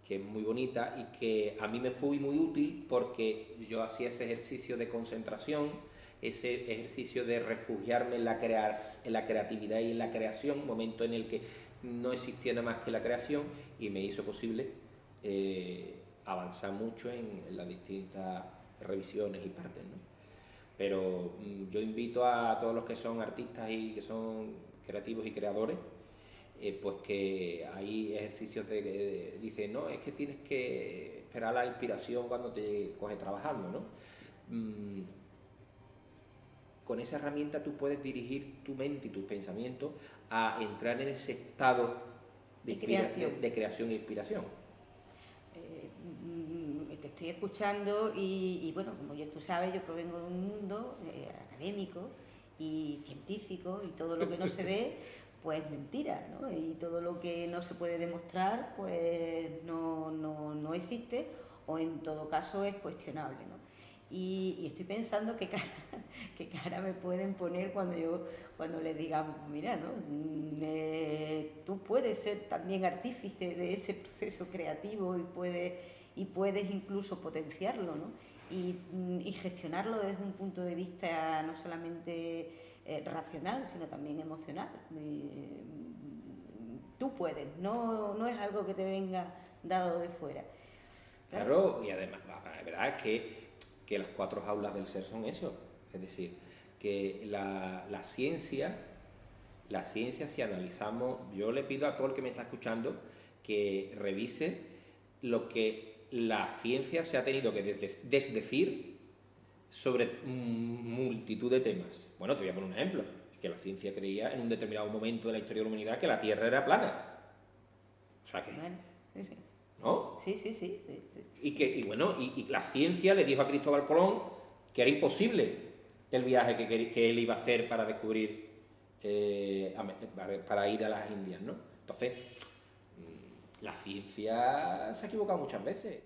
que es muy bonita y que a mí me fue muy útil porque yo hacía ese ejercicio de concentración, ese ejercicio de refugiarme en la creatividad y en la creación, un momento en el que no existía nada más que la creación y me hizo posible avanzar mucho en las distintas revisiones y partes, ¿no? Pero yo invito a todos los que son artistas y que son creativos y creadores, pues que hay ejercicios dice, no, es que tienes que esperar la inspiración cuando te coges trabajando, ¿no? Con esa herramienta tú puedes dirigir tu mente y tus pensamientos a entrar en ese estado de creación e inspiración. Te estoy escuchando y bueno, como tú sabes, yo provengo de un mundo académico y científico y todo lo que no se ve, pues mentira, ¿no? Y todo lo que no se puede demostrar, pues no existe o en todo caso es cuestionable, ¿no? Y estoy pensando qué cara me pueden poner cuando les digamos, mira, ¿no? Tú puedes ser también artífice de ese proceso creativo y puedes incluso potenciarlo, ¿no? Y gestionarlo desde un punto de vista no solamente racional, sino también emocional. Tú puedes, no es algo que te venga dado de fuera. Claro, y además, la verdad es que las 4 jaulas del ser son eso, es decir, que la ciencia, si analizamos, yo le pido a todo el que me está escuchando que revise lo que la ciencia se ha tenido que desdecir sobre multitud de temas. Bueno, te voy a poner un ejemplo, que la ciencia creía en un determinado momento de la historia de la humanidad que la Tierra era plana. O sea que... Bueno, sí. ¿no? Sí, sí, sí, sí, sí. Y la ciencia le dijo a Cristóbal Colón que era imposible el viaje que él iba a hacer para descubrir, para ir a las Indias, ¿no? Entonces, la ciencia se ha equivocado muchas veces.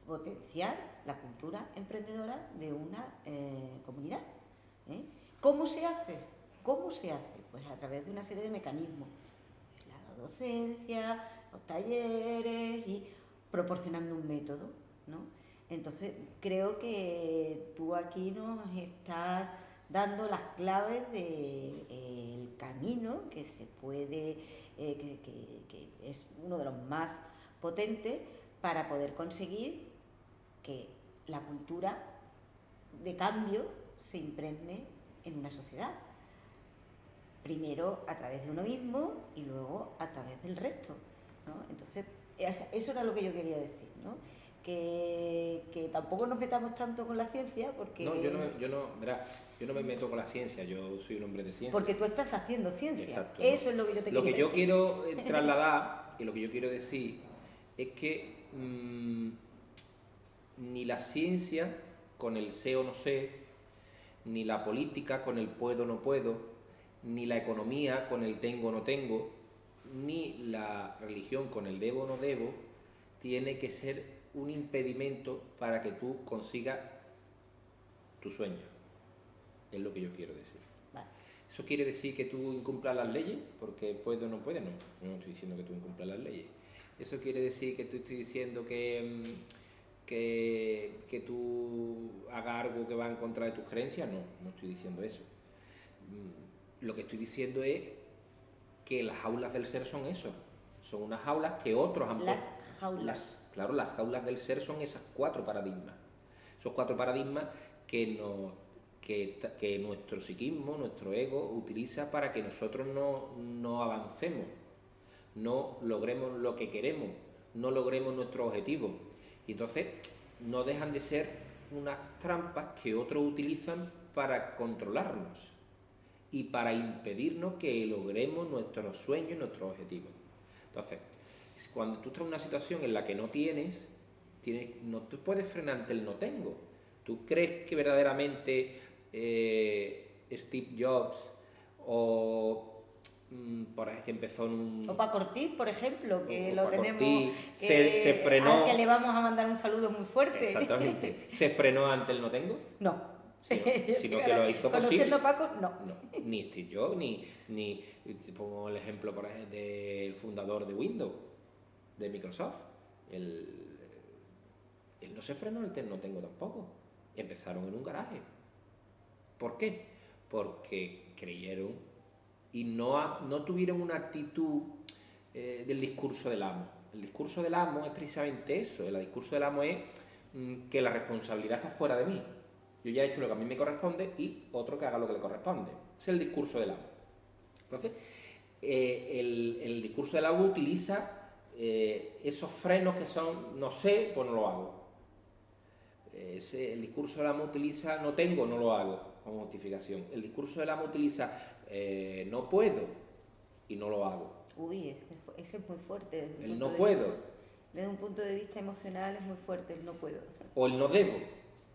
Potenciar la cultura emprendedora de una comunidad. ¿Eh? ¿Cómo se hace? ¿Cómo se hace? Pues a través de una serie de mecanismos. La docencia, los talleres y proporcionando un método, ¿no? Entonces, creo que tú aquí nos estás dando las claves del camino que se puede, que es uno de los más potentes para poder conseguir que la cultura de cambio se impregne en una sociedad. Primero a través de uno mismo y luego a través del resto, ¿no? Entonces, eso era lo que yo quería decir, ¿no? Que tampoco nos metamos tanto con la ciencia porque... No, yo no me meto con la ciencia, yo soy un hombre de ciencia. Porque tú estás haciendo ciencia. Exacto, eso es lo que yo te quiero decir. Lo que yo quiero trasladar y lo que yo quiero decir es que ni la ciencia con el sé o no sé, ni la política con el puedo o no puedo, ni la economía con el tengo o no tengo, ni la religión con el debo o no debo, tiene que ser un impedimento para que tú consigas tu sueño. Es lo que yo quiero decir. Vale. ¿Eso quiere decir que tú incumplas las leyes? Porque puedo o no puedes, no. Yo no estoy diciendo que tú incumplas las leyes. ¿Eso quiere decir que tú estoy diciendo que tú hagas algo que va en contra de tus creencias? No, no estoy diciendo eso. Lo que estoy diciendo es que las jaulas del ser son eso. Son unas jaulas que otros han puesto. Las jaulas. Claro, las jaulas del ser son esas 4 paradigmas. Esos 4 paradigmas que nuestro psiquismo, nuestro ego, utiliza para que nosotros no avancemos, no logremos lo que queremos, no logremos nuestro objetivo. Y entonces no dejan de ser unas trampas que otros utilizan para controlarnos y para impedirnos que logremos nuestros sueños y nuestros objetivos. Entonces, cuando tú estás en una situación en la que no no te puedes frenar ante el no tengo. ¿Tú crees que verdaderamente Steve Jobs que empezó en un... O Paco Ortiz, por ejemplo, que lo Paco tenemos... Ortiz, se frenó... Al que le vamos a mandar un saludo muy fuerte. Exactamente. ¿Se frenó ante el no tengo? No. Sino que lo hizo posible. Conociendo a Paco, no. Ni Steve Jobs, ni pongo el ejemplo por ejemplo, del fundador de Windows, de Microsoft. Él no se frenó ante el no tengo tampoco. Empezaron en un garaje. ¿Por qué? Porque creyeron y no tuvieron una actitud del discurso del amo. El discurso del amo es precisamente eso. El discurso del amo es que la responsabilidad está fuera de mí. Yo ya he hecho lo que a mí me corresponde y otro que haga lo que le corresponde. Ese es el discurso del amo. Entonces, el discurso del amo utiliza esos frenos que son no sé, pues no lo hago. El discurso del amo utiliza no tengo, no lo hago como justificación. El discurso del amo utiliza no puedo y no lo hago. Uy, ese es muy fuerte. El no puedo. Desde un punto de vista emocional es muy fuerte el no puedo. O el no debo,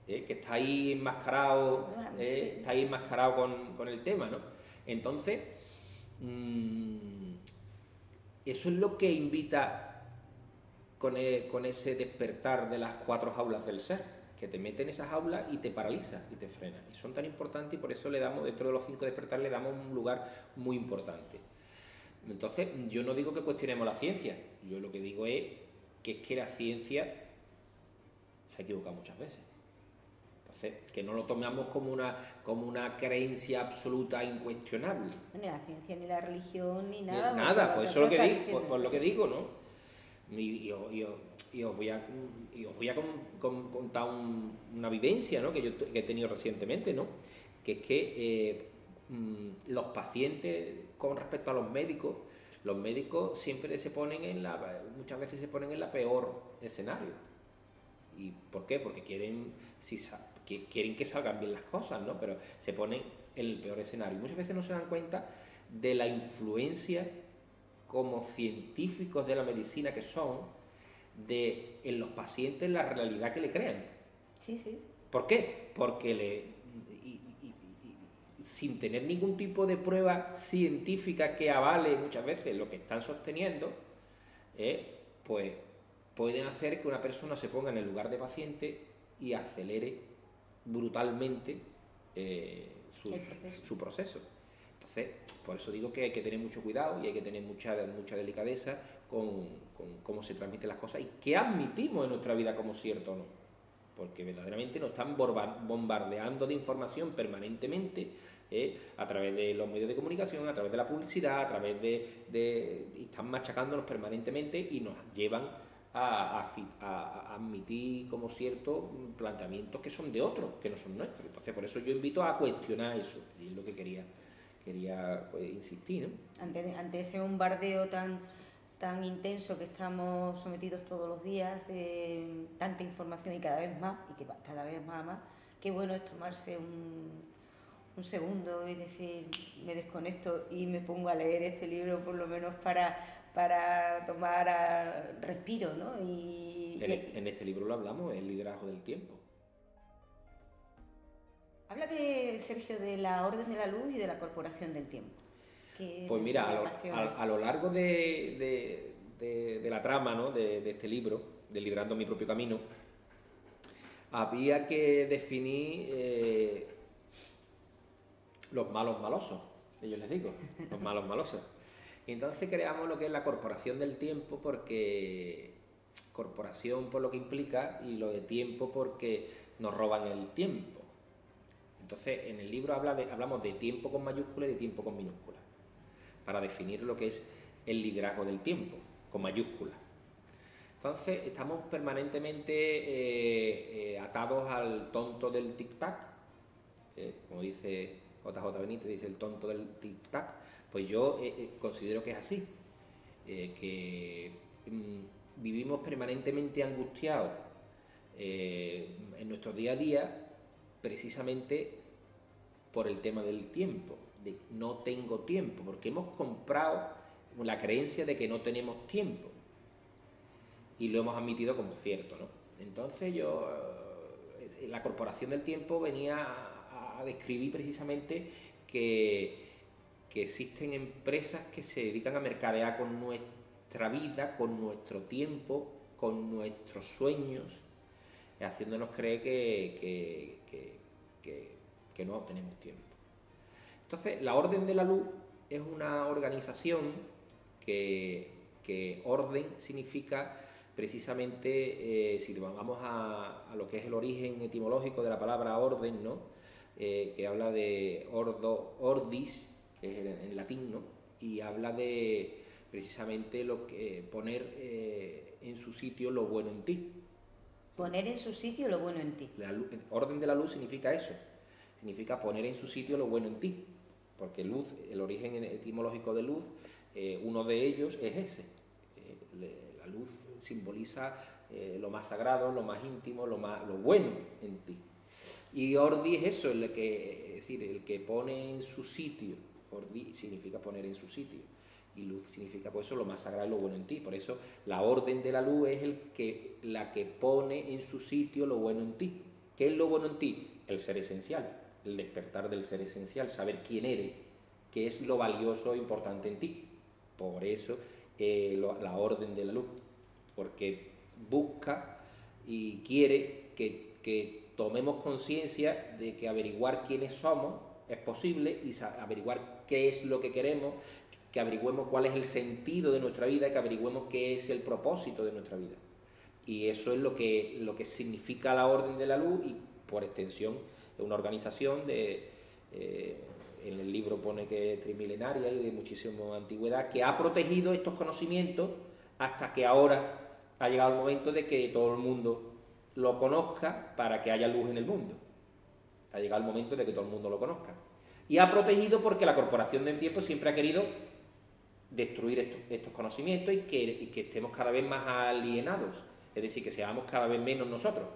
que está ahí enmascarado, Sí. está ahí enmascarado con el tema, ¿no? Entonces, eso es lo que invita con ese despertar de las 4 jaulas del ser, que te mete en esas jaulas y te paraliza y te frena. Y son tan importantes y por eso le damos, dentro de los 5 despertar, le damos un lugar muy importante. Entonces, yo no digo que cuestionemos la ciencia, yo lo que digo es que la ciencia se ha equivocado muchas veces. Entonces, que no lo tomemos como una creencia absoluta e incuestionable. Ni la ciencia, ni la religión, ni nada. Nada, pues eso es lo que digo, por lo que digo, ¿no? Y os voy a contar una vivencia, ¿no? que he tenido recientemente, ¿no? Que es que los pacientes con respecto a los médicos siempre muchas veces se ponen en la peor escenario. ¿Y por qué? Porque quieren que salgan bien las cosas, ¿no? Pero se ponen en el peor escenario. Y muchas veces no se dan cuenta de la influencia como científicos de la medicina que son, de en los pacientes la realidad que le crean. Sí, sí. ¿Por qué? Porque sin tener ningún tipo de prueba científica que avale muchas veces lo que están sosteniendo, pues pueden hacer que una persona se ponga en el lugar de paciente y acelere brutalmente su proceso. Entonces, por eso digo que hay que tener mucho cuidado y hay que tener mucha delicadeza con cómo se transmiten las cosas y qué admitimos en nuestra vida como cierto o no. Porque verdaderamente nos están bombardeando de información permanentemente, a través de los medios de comunicación, a través de la publicidad, a través y están machacándonos permanentemente y nos llevan a admitir como ciertos planteamientos que son de otros, que no son nuestros. Entonces, por eso yo invito a cuestionar eso, y es lo que quería pues, insistir, ¿no? Ante ese bombardeo tan intenso que estamos sometidos todos los días, de tanta información y cada vez más, y que cada vez más, qué bueno es tomarse un segundo y decir, me desconecto y me pongo a leer este libro por lo menos para tomar respiro, ¿no? En este libro lo hablamos, el liderazgo del tiempo. Háblame, Sergio, de la Orden de la Luz y de la Corporación del Tiempo. Pues mira, a lo largo de la trama, ¿no? de este libro, de Liderando mi propio camino, había que definir los malos malosos, que yo les digo, los malos malosos. Y entonces creamos lo que es la Corporación del Tiempo, porque corporación por lo que implica y lo de tiempo porque nos roban el tiempo. Entonces, en el libro hablamos de tiempo con mayúscula y de tiempo con minúscula, para definir lo que es el liderazgo del tiempo, con mayúscula. Entonces, estamos permanentemente atados al tonto del tic-tac, como dice JJ Benítez, dice el tonto del tic-tac. Pues yo considero que es así, que vivimos permanentemente angustiados en nuestro día a día, precisamente por el tema del tiempo, de no tengo tiempo, porque hemos comprado la creencia de que no tenemos tiempo y lo hemos admitido como cierto, ¿no? Entonces la Corporación del Tiempo venía a describir precisamente que existen empresas que se dedican a mercadear con nuestra vida, con nuestro tiempo, con nuestros sueños, haciéndonos creer que no tenemos tiempo. Entonces, la Orden de la Luz es una organización que orden significa precisamente, si vamos a lo que es el origen etimológico de la palabra orden, ¿no? Que habla de ordis, que es en latín, ¿no? Y habla de precisamente lo que poner en su sitio lo bueno en ti. Poner en su sitio lo bueno en ti. Orden de la luz significa eso, significa poner en su sitio lo bueno en ti, porque luz, el origen etimológico de luz, uno de ellos es ese. La luz simboliza lo más sagrado, lo más íntimo, lo bueno en ti. Y ordi es eso, es decir, el que pone en su sitio. Ordi significa poner en su sitio. Y luz significa, pues eso, lo más sagrado y lo bueno en ti. Por eso la orden de la luz es la que pone en su sitio lo bueno en ti. ¿Qué es lo bueno en ti? El ser esencial, el despertar del ser esencial, saber quién eres, qué es lo valioso e importante en ti. Por eso la orden de la luz, porque busca y quiere que tomemos conciencia de que averiguar quiénes somos es posible y averiguar qué es lo que queremos, que averigüemos cuál es el sentido de nuestra vida, que averigüemos qué es el propósito de nuestra vida. Y eso es lo que significa la Orden de la Luz y, por extensión, es una organización en el libro pone que es trimilenaria y de muchísima antigüedad, que ha protegido estos conocimientos hasta que ahora ha llegado el momento de que todo el mundo lo conozca para que haya luz en el mundo. Ha llegado el momento de que todo el mundo lo conozca. Y ha protegido porque la Corporación del Tiempo siempre ha querido destruir estos conocimientos y que estemos cada vez más alienados, es decir, que seamos cada vez menos nosotros.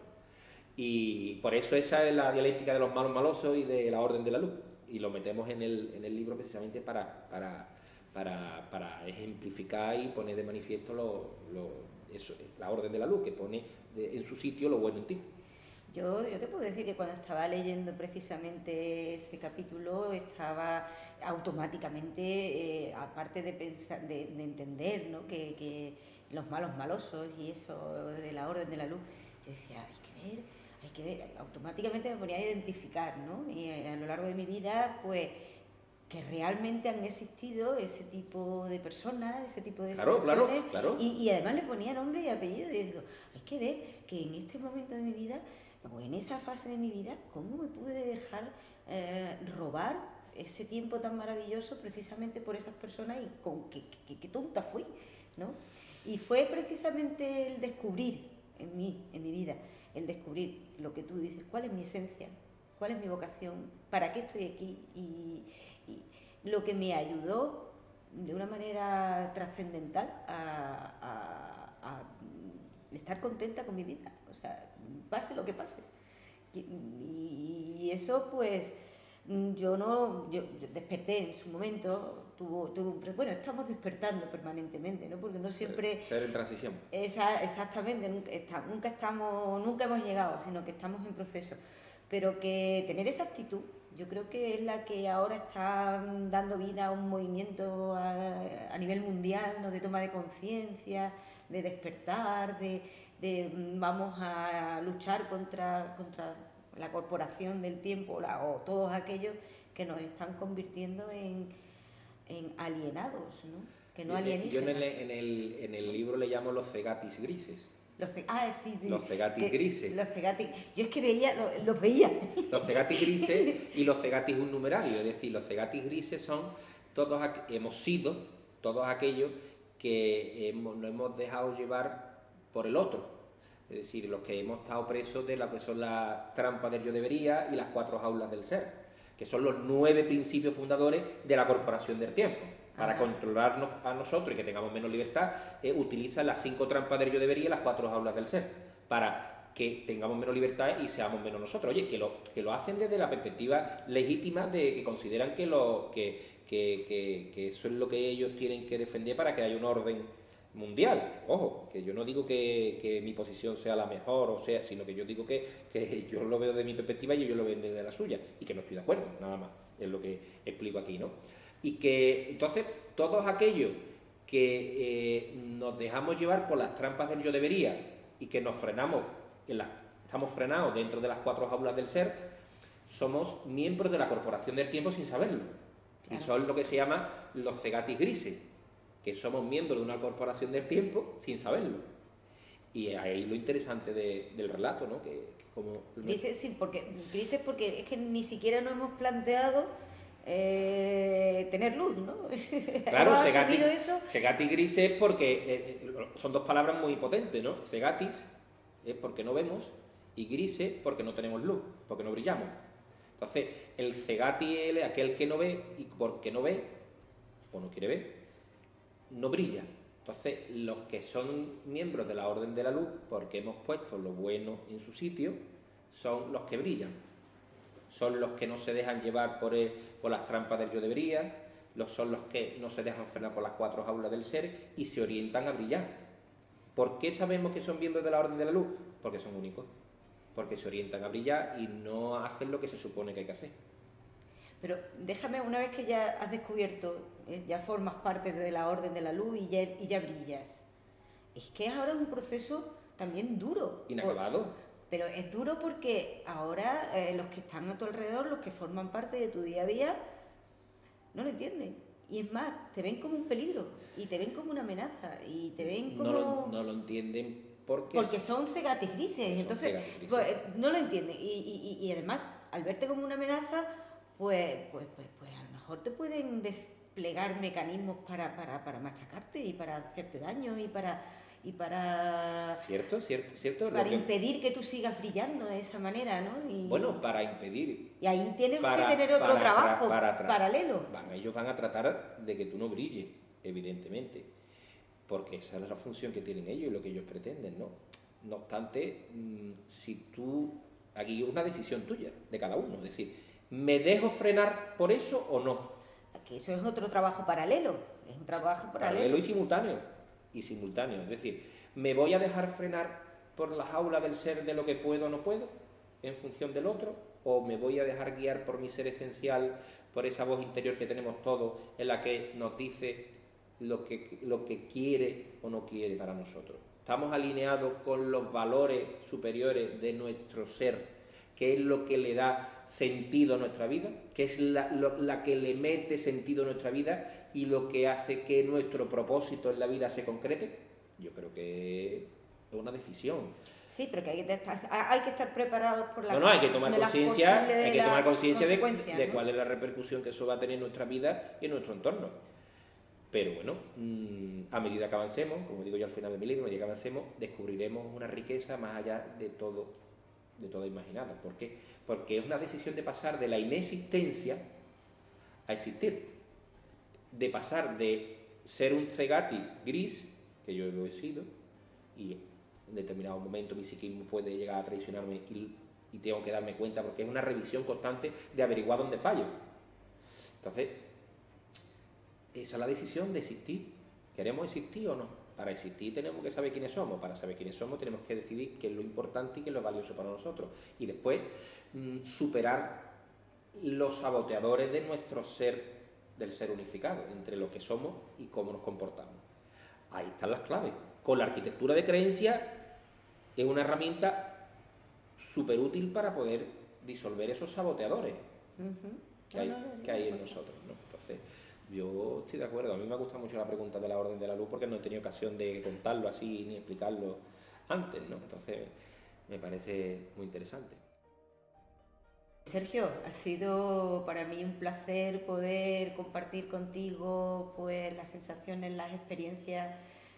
Y por eso esa es la dialéctica de los malos malosos y de la Orden de la Luz. Y lo metemos en el libro precisamente para para ejemplificar y poner de manifiesto eso, la orden de la luz, que pone en su sitio lo bueno en ti. Yo te puedo decir que cuando estaba leyendo precisamente ese capítulo, estaba automáticamente, aparte de pensar, de entender, ¿no?, que los malos malosos y eso de la orden de la luz, yo decía, hay que ver, automáticamente me ponía a identificar, ¿no? Y a lo largo de mi vida, pues, que realmente han existido ese tipo de personas, ese tipo de situaciones, claro. Y además le ponía nombre y apellido, y digo, hay que ver que en este momento de mi vida, o en esa fase de mi vida, ¿cómo me pude dejar robar ese tiempo tan maravilloso precisamente por esas personas y qué tonta fui, ¿no? Y fue precisamente el descubrir en mi vida, el descubrir lo que tú dices, cuál es mi esencia, cuál es mi vocación, para qué estoy aquí, y lo que me ayudó de una manera trascendental a estar contenta con mi vida, o sea, pase lo que pase. Y eso, pues, yo desperté en su momento, bueno, estamos despertando permanentemente, ¿no? Porque no siempre... Ser en transición. Exactamente, nunca hemos llegado, sino que estamos en proceso. Pero que tener esa actitud, yo creo que es la que ahora está dando vida a un movimiento a nivel mundial, ¿no?, de toma de conciencia, de despertar, de vamos a luchar contra la corporación del tiempo o todos aquellos que nos están convirtiendo en alienados, ¿no? Que no alienígenas. Yo en el libro le llamo los cegatis grises. Sí. Los cegatis grises. Los cegatis. Yo es que los veía. Los cegatis grises y los cegatis un numerario, es decir, los cegatis grises son hemos sido todos aquellos que nos hemos dejado llevar por el otro. Es decir, los que hemos estado presos de lo que son las trampas del yo debería y las 4 jaulas del ser, que son los 9 principios fundadores de la corporación del tiempo. Para controlarnos a nosotros y que tengamos menos libertad, utiliza las 5 trampas del yo debería y las 4 jaulas del ser, para que tengamos menos libertad y seamos menos nosotros. Oye, que lo hacen desde la perspectiva legítima de que consideran que eso es lo que ellos tienen que defender para que haya un orden mundial. Ojo, que yo no digo que mi posición sea la mejor, o sea, sino que yo digo que yo lo veo desde mi perspectiva y ellos lo ven desde la suya, y que no estoy de acuerdo, nada más, es lo que explico aquí, ¿no? Y que entonces todos aquellos que nos dejamos llevar por las trampas del yo debería y que nos frenamos, estamos frenados dentro de las 4 jaulas del ser, somos miembros de la corporación del tiempo sin saberlo. Claro. Y son lo que se llama los cegatis grises, que somos miembros de una corporación del tiempo sin saberlo. Y ahí lo interesante del relato, ¿no? Que como... Grises, sí, porque es que ni siquiera nos hemos planteado tener luz, ¿no? Claro, cegatis grises porque son 2 palabras muy potentes, ¿no? Cegatis es porque no vemos y grises porque no tenemos luz, porque no brillamos. Entonces, el cegatis es aquel que no ve y porque no ve o no quiere ver, no brilla. Entonces, los que son miembros de la orden de la luz, porque hemos puesto lo bueno en su sitio, son los que brillan. Son los que no se dejan llevar por las trampas del yo debería, son los que no se dejan frenar por las 4 jaulas del ser y se orientan a brillar. ¿Por qué sabemos que son miembros de la orden de la luz? Porque son únicos. Porque se orientan a brillar y no hacen lo que se supone que hay que hacer. Pero déjame, una vez que ya has descubierto, ya formas parte de la orden de la luz y ya brillas, es que ahora es un proceso también duro. Inacabado. Pero es duro porque ahora los que están a tu alrededor, los que forman parte de tu día a día, no lo entienden. Y es más, te ven como un peligro, y te ven como una amenaza, y te ven como... No lo entienden porque son cegatis grises, entonces pues, no lo entienden. Y además, al verte como una amenaza, pues a lo mejor te pueden desplegar mecanismos para machacarte y para hacerte daño y para Cierto. Para impedir que tú sigas brillando de esa manera, ¿no? Bueno, para impedir. Y ahí tienes que tener otro trabajo paralelo. Ellos van a tratar de que tú no brilles, evidentemente, porque esa es la función que tienen ellos y lo que ellos pretenden, ¿no? No obstante, aquí es una decisión tuya, de cada uno, es decir, ¿me dejo frenar por eso o no? que eso es otro trabajo paralelo, es un trabajo paralelo y simultáneo, es decir, ¿me voy a dejar frenar por la jaula del ser de lo que puedo o no puedo, en función del otro? ¿O me voy a dejar guiar por mi ser esencial, por esa voz interior que tenemos todos, en la que nos dice lo que quiere o no quiere para nosotros? ¿Estamos alineados con los valores superiores de nuestro ser, que es lo que le da sentido a nuestra vida, que es la que le mete sentido a nuestra vida y lo que hace que nuestro propósito en la vida se concrete? Yo creo que es una decisión. Sí, pero que hay que estar preparados por la... No, hay que tomar conciencia de ¿no? cuál es la repercusión que eso va a tener en nuestra vida y en nuestro entorno. Pero bueno, a medida que avancemos, como digo yo al final de mi libro, a medida que avancemos, descubriremos una riqueza más allá de todo imaginada. ¿Por qué? Porque es una decisión de pasar de la inexistencia a existir. De pasar de ser un cegati gris, que yo lo he sido, y en determinado momento mi psiquismo puede llegar a traicionarme y tengo que darme cuenta, porque es una revisión constante de averiguar dónde fallo. Entonces, esa es la decisión de existir. ¿Queremos existir o no? Para existir tenemos que saber quiénes somos. Para saber quiénes somos tenemos que decidir qué es lo importante y qué es lo valioso para nosotros. Y después superar los saboteadores de nuestro ser, del ser unificado, entre lo que somos y cómo nos comportamos. Ahí están las claves. Con la arquitectura de creencias es una herramienta súper útil para poder disolver esos saboteadores que hay en nosotros, ¿no? Entonces, yo estoy de acuerdo. A mí me gusta mucho la pregunta de la Orden de la Luz porque no he tenido ocasión de contarlo así ni explicarlo antes, ¿no? Entonces, me parece muy interesante. Sergio, ha sido para mí un placer poder compartir contigo pues las sensaciones, las experiencias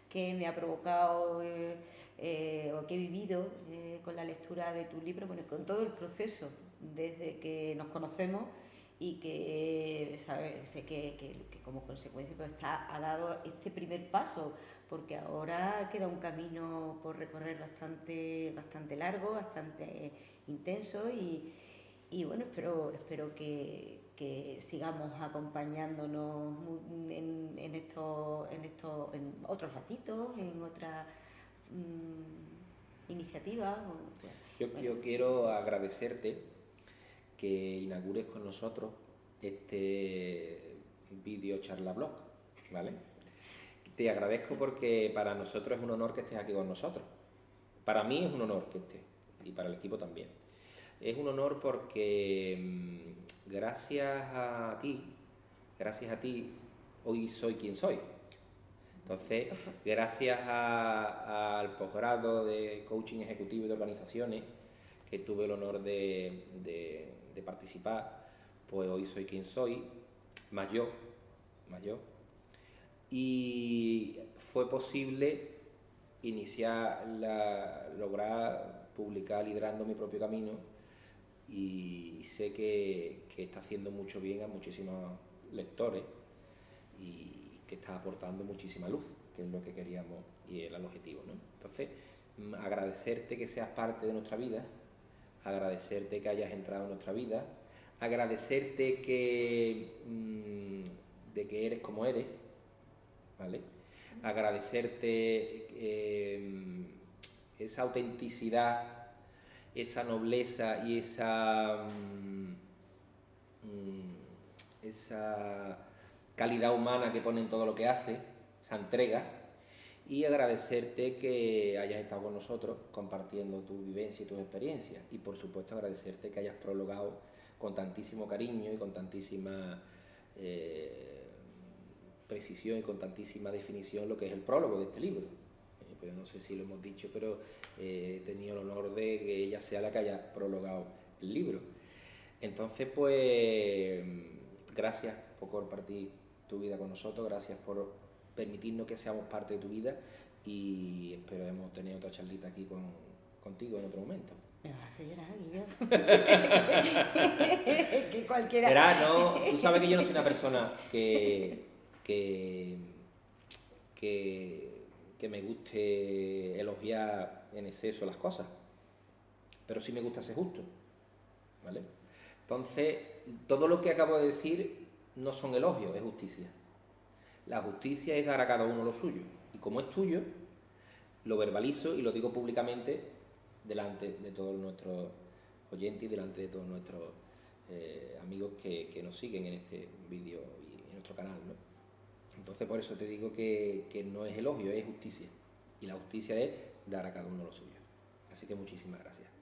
que me ha provocado o que he vivido con la lectura de tu libro, bueno, con todo el proceso desde que nos conocemos y que sé que como consecuencia pues ha dado este primer paso, porque ahora queda un camino por recorrer bastante largo, bastante intenso y bueno, espero que sigamos acompañándonos en otros ratitos, en otras iniciativas. Yo quiero agradecerte que inaugures con nosotros este vídeo charla blog, ¿vale? Te agradezco porque para nosotros es un honor que estés aquí con nosotros. Para mí es un honor que estés y para el equipo también. Es un honor porque gracias a ti, hoy soy quien soy. Entonces, gracias al posgrado de coaching ejecutivo y de organizaciones, que tuve el honor de participar, pues hoy soy quien soy, más yo. Y fue posible lograr publicar Liderando mi propio camino, y sé que está haciendo mucho bien a muchísimos lectores y que está aportando muchísima luz, que es lo que queríamos y era el objetivo, ¿no? Entonces, agradecerte que seas parte de nuestra vida, agradecerte que hayas entrado en nuestra vida, agradecerte de que eres como eres, ¿vale? Agradecerte esa autenticidad, esa nobleza y esa calidad humana que pone en todo lo que hace, esa entrega, y agradecerte que hayas estado con nosotros compartiendo tu vivencia y tus experiencias, y por supuesto agradecerte que hayas prologado con tantísimo cariño y con tantísima precisión y con tantísima definición lo que es el prólogo de este libro. Pues no sé si lo hemos dicho, pero he tenido el honor de que ella sea la que haya prologado el libro. Entonces, pues, gracias por compartir tu vida con nosotros, gracias por permitirnos que seamos parte de tu vida, y esperemos tener otra charlita aquí contigo en otro momento. Me vas a hacer llorar, Guillo. Que cualquiera... Verás, no, tú sabes que yo no soy una persona que me guste elogiar en exceso las cosas, pero sí me gusta ser justo, ¿vale? Entonces, todo lo que acabo de decir no son elogios, es justicia. La justicia es dar a cada uno lo suyo. Y como es tuyo, lo verbalizo y lo digo públicamente delante de todos nuestros oyentes y delante de todos nuestros amigos que nos siguen en este vídeo y en nuestro canal, ¿no? Entonces por eso te digo que no es elogio, es justicia. Y la justicia es dar a cada uno lo suyo. Así que muchísimas gracias.